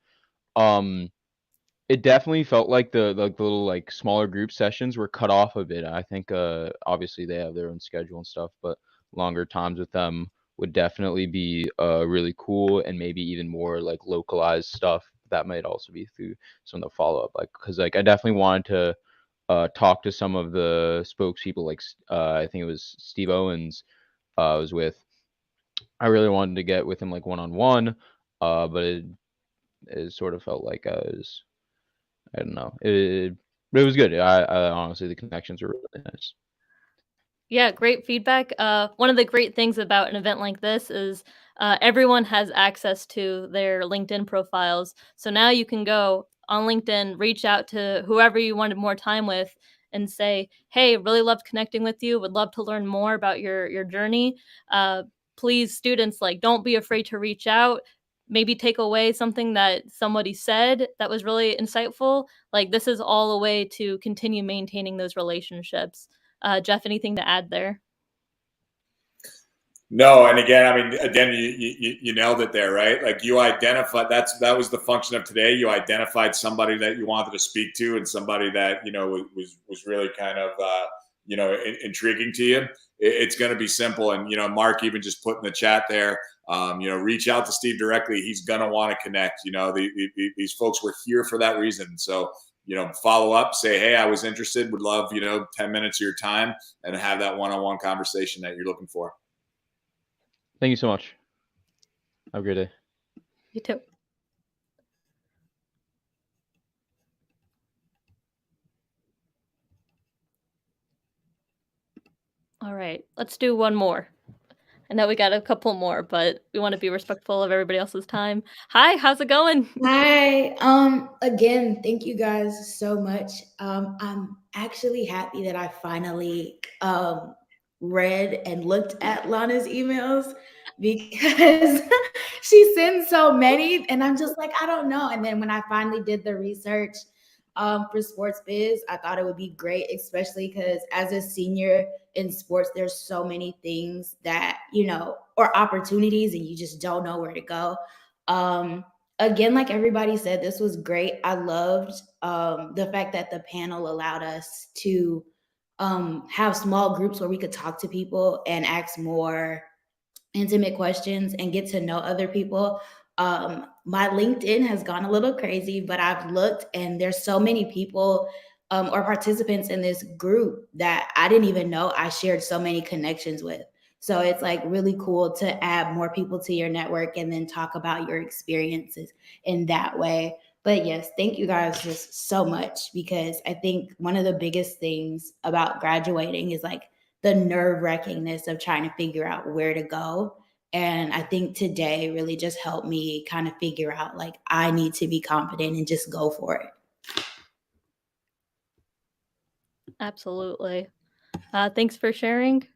It definitely felt like the little, like, smaller group sessions were cut off a bit. I think, obviously, they have their own schedule and stuff, but longer times with them would definitely be, really cool, and maybe even more, like, localized stuff that might also be through some of the follow-up, like, because like, I definitely wanted to, talk to some of the spokespeople, like, I think it was Steve Owens, I was with. I really wanted to get with him, like, one-on-one, but it sort of felt like I don't know. But it was good. I honestly, the connections were really nice. Yeah, great feedback. One of the great things about an event like this is everyone has access to their LinkedIn profiles. So now you can go on LinkedIn, reach out to whoever you wanted more time with, and say, "Hey, really loved connecting with you. Would love to learn more about your journey. Please, students, like don't be afraid to reach out. Maybe take away something that somebody said that was really insightful. Like this is all a way to continue maintaining those relationships." Jeff, anything to add there? No, and again, I mean, again, you nailed it there, right? Like you identified that was the function of today. You identified somebody that you wanted to speak to, and somebody that was really kind of intriguing to you. It's going to be simple, and Mark even just put in the chat there. Reach out to Steve directly. He's going to want to connect. These folks were here for that reason. So follow up, say, hey, I was interested. Would love 10 minutes of your time, and have that one-on-one conversation that you're looking for. Thank you so much. Have a great day. You too. All right, let's do one more. I know we got a couple more, but we want to be respectful of everybody else's time. Hi, how's it going? Hi. Again, thank you guys so much. I'm actually happy that I finally read and looked at Lana's emails because she sends so many, and I'm just like, I don't know. And then when I finally did the research for sports biz, I thought it would be great, especially because as a senior in sports, there's so many things that, or opportunities, and you just don't know where to go. Again, like everybody said, this was great. I loved the fact that the panel allowed us to have small groups where we could talk to people and ask more intimate questions and get to know other people. My LinkedIn has gone a little crazy, but I've looked and there's so many people or participants in this group that I didn't even know I shared so many connections with. So it's like really cool to add more people to your network and then talk about your experiences in that way. But yes, thank you guys just so much, because I think one of the biggest things about graduating is like the nerve-wrackingness of trying to figure out where to go. And I think today really just helped me kind of figure out like I need to be confident and just go for it. Absolutely. Thanks for sharing.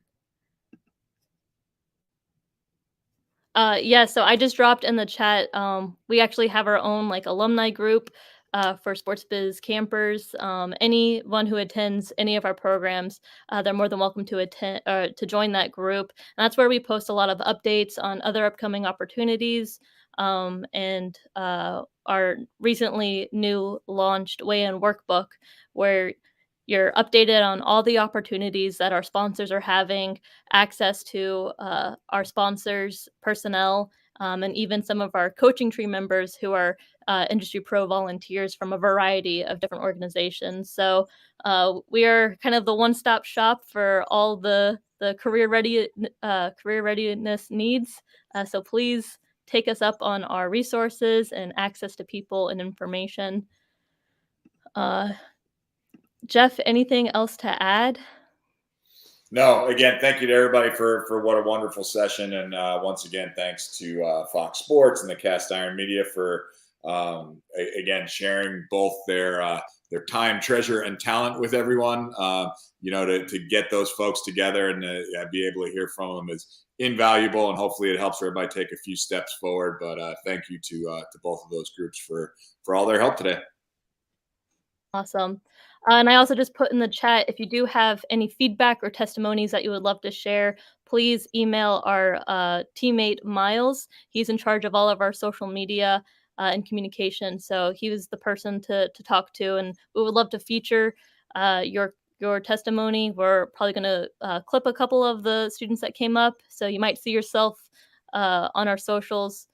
Yeah, so I just dropped in the chat. We actually have our own like alumni group for sports biz campers. Anyone who attends any of our programs, they're more than welcome to attend to join that group. And that's where we post a lot of updates on other upcoming opportunities and our recently new launched weigh-in workbook, where you're updated on all the opportunities that our sponsors are having, access to our sponsors, personnel, and even some of our coaching tree members who are industry pro volunteers from a variety of different organizations. So we are kind of the one-stop shop for all the career readiness needs. So please take us up on our resources and access to people and information. Jeff, anything else to add? No, again, thank you to everybody for what a wonderful session. And once again, thanks to Fox Sports and the Cast Iron Media for, again, sharing both their time, treasure, and talent with everyone. To get those folks together and be able to hear from them is invaluable. And hopefully it helps everybody take a few steps forward. But thank you to both of those groups for all their help today. Awesome. And I also just put in the chat, if you do have any feedback or testimonies that you would love to share, please email our teammate Miles. He's in charge of all of our social media and communication. So he was the person to talk to, and we would love to feature your testimony. We're probably going to clip a couple of the students that came up, so you might see yourself on our socials.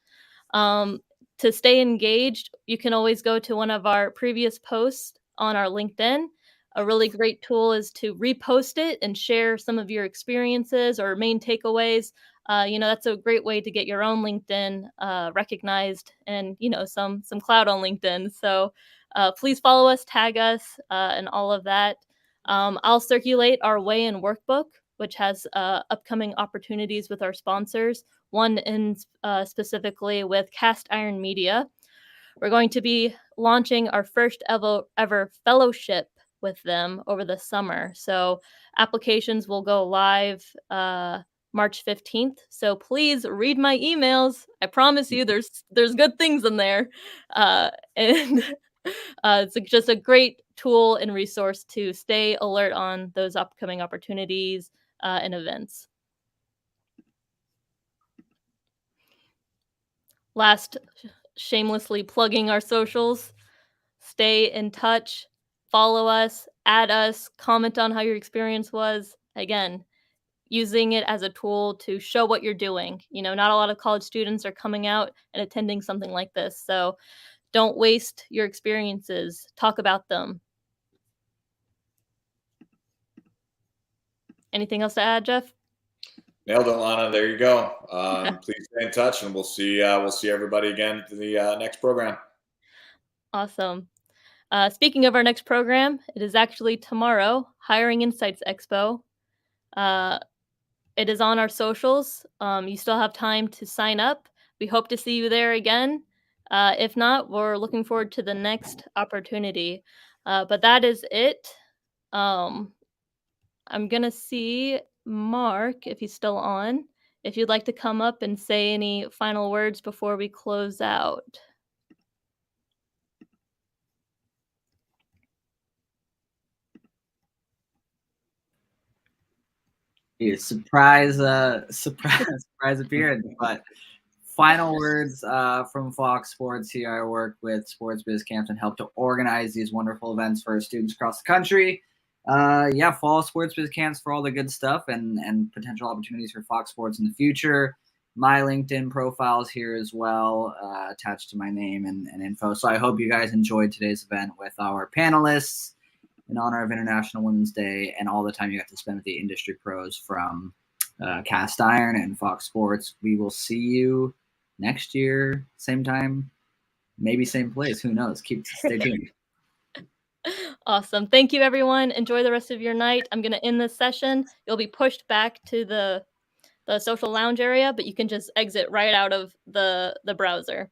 To stay engaged, you can always go to one of our previous posts on our LinkedIn. A really great tool is to repost it and share some of your experiences or main takeaways. That's a great way to get your own LinkedIn recognized and, some clout on LinkedIn. So please follow us, tag us, and all of that. I'll circulate our weigh-in workbook, which has upcoming opportunities with our sponsors, one in specifically with Cast Iron Media. We're going to be launching our first ever fellowship with them over the summer. So applications will go live March 15th. So please read my emails. I promise you there's good things in there. And it's just a great tool and resource to stay alert on those upcoming opportunities and events. Last, shamelessly plugging our socials. Stay in touch, follow us, add us, comment on how your experience was. Again, using it as a tool to show what you're doing. You know, not a lot of college students are coming out and attending something like this. So don't waste your experiences. Talk about them. Anything else to add, Jeff? Nailed it, Lana. There you go. Please stay in touch, and we'll see everybody again at the next program. Awesome. Speaking of our next program, it is actually tomorrow, Hiring Insights Expo. It is on our socials. You still have time to sign up. We hope to see you there again. If not, we're looking forward to the next opportunity. But that is it. I'm going to see Mark, if he's still on, if you'd like to come up and say any final words before we close out. Surprise appearance. But final words from Fox Sports here. I work with Sports Biz Camps and help to organize these wonderful events for students across the country. Follow Sports Biz Camps for all the good stuff and potential opportunities for Fox Sports in the future. My LinkedIn profile is here as well, attached to my name and info. So I hope you guys enjoyed today's event with our panelists in honor of International Women's Day and all the time you got to spend with the industry pros from Cast Iron and Fox Sports. We will see you next year, same time, maybe same place. Who knows? Stay tuned. Awesome. Thank you, everyone. Enjoy the rest of your night. I'm going to end this session. You'll be pushed back to the social lounge area, but you can just exit right out of the browser.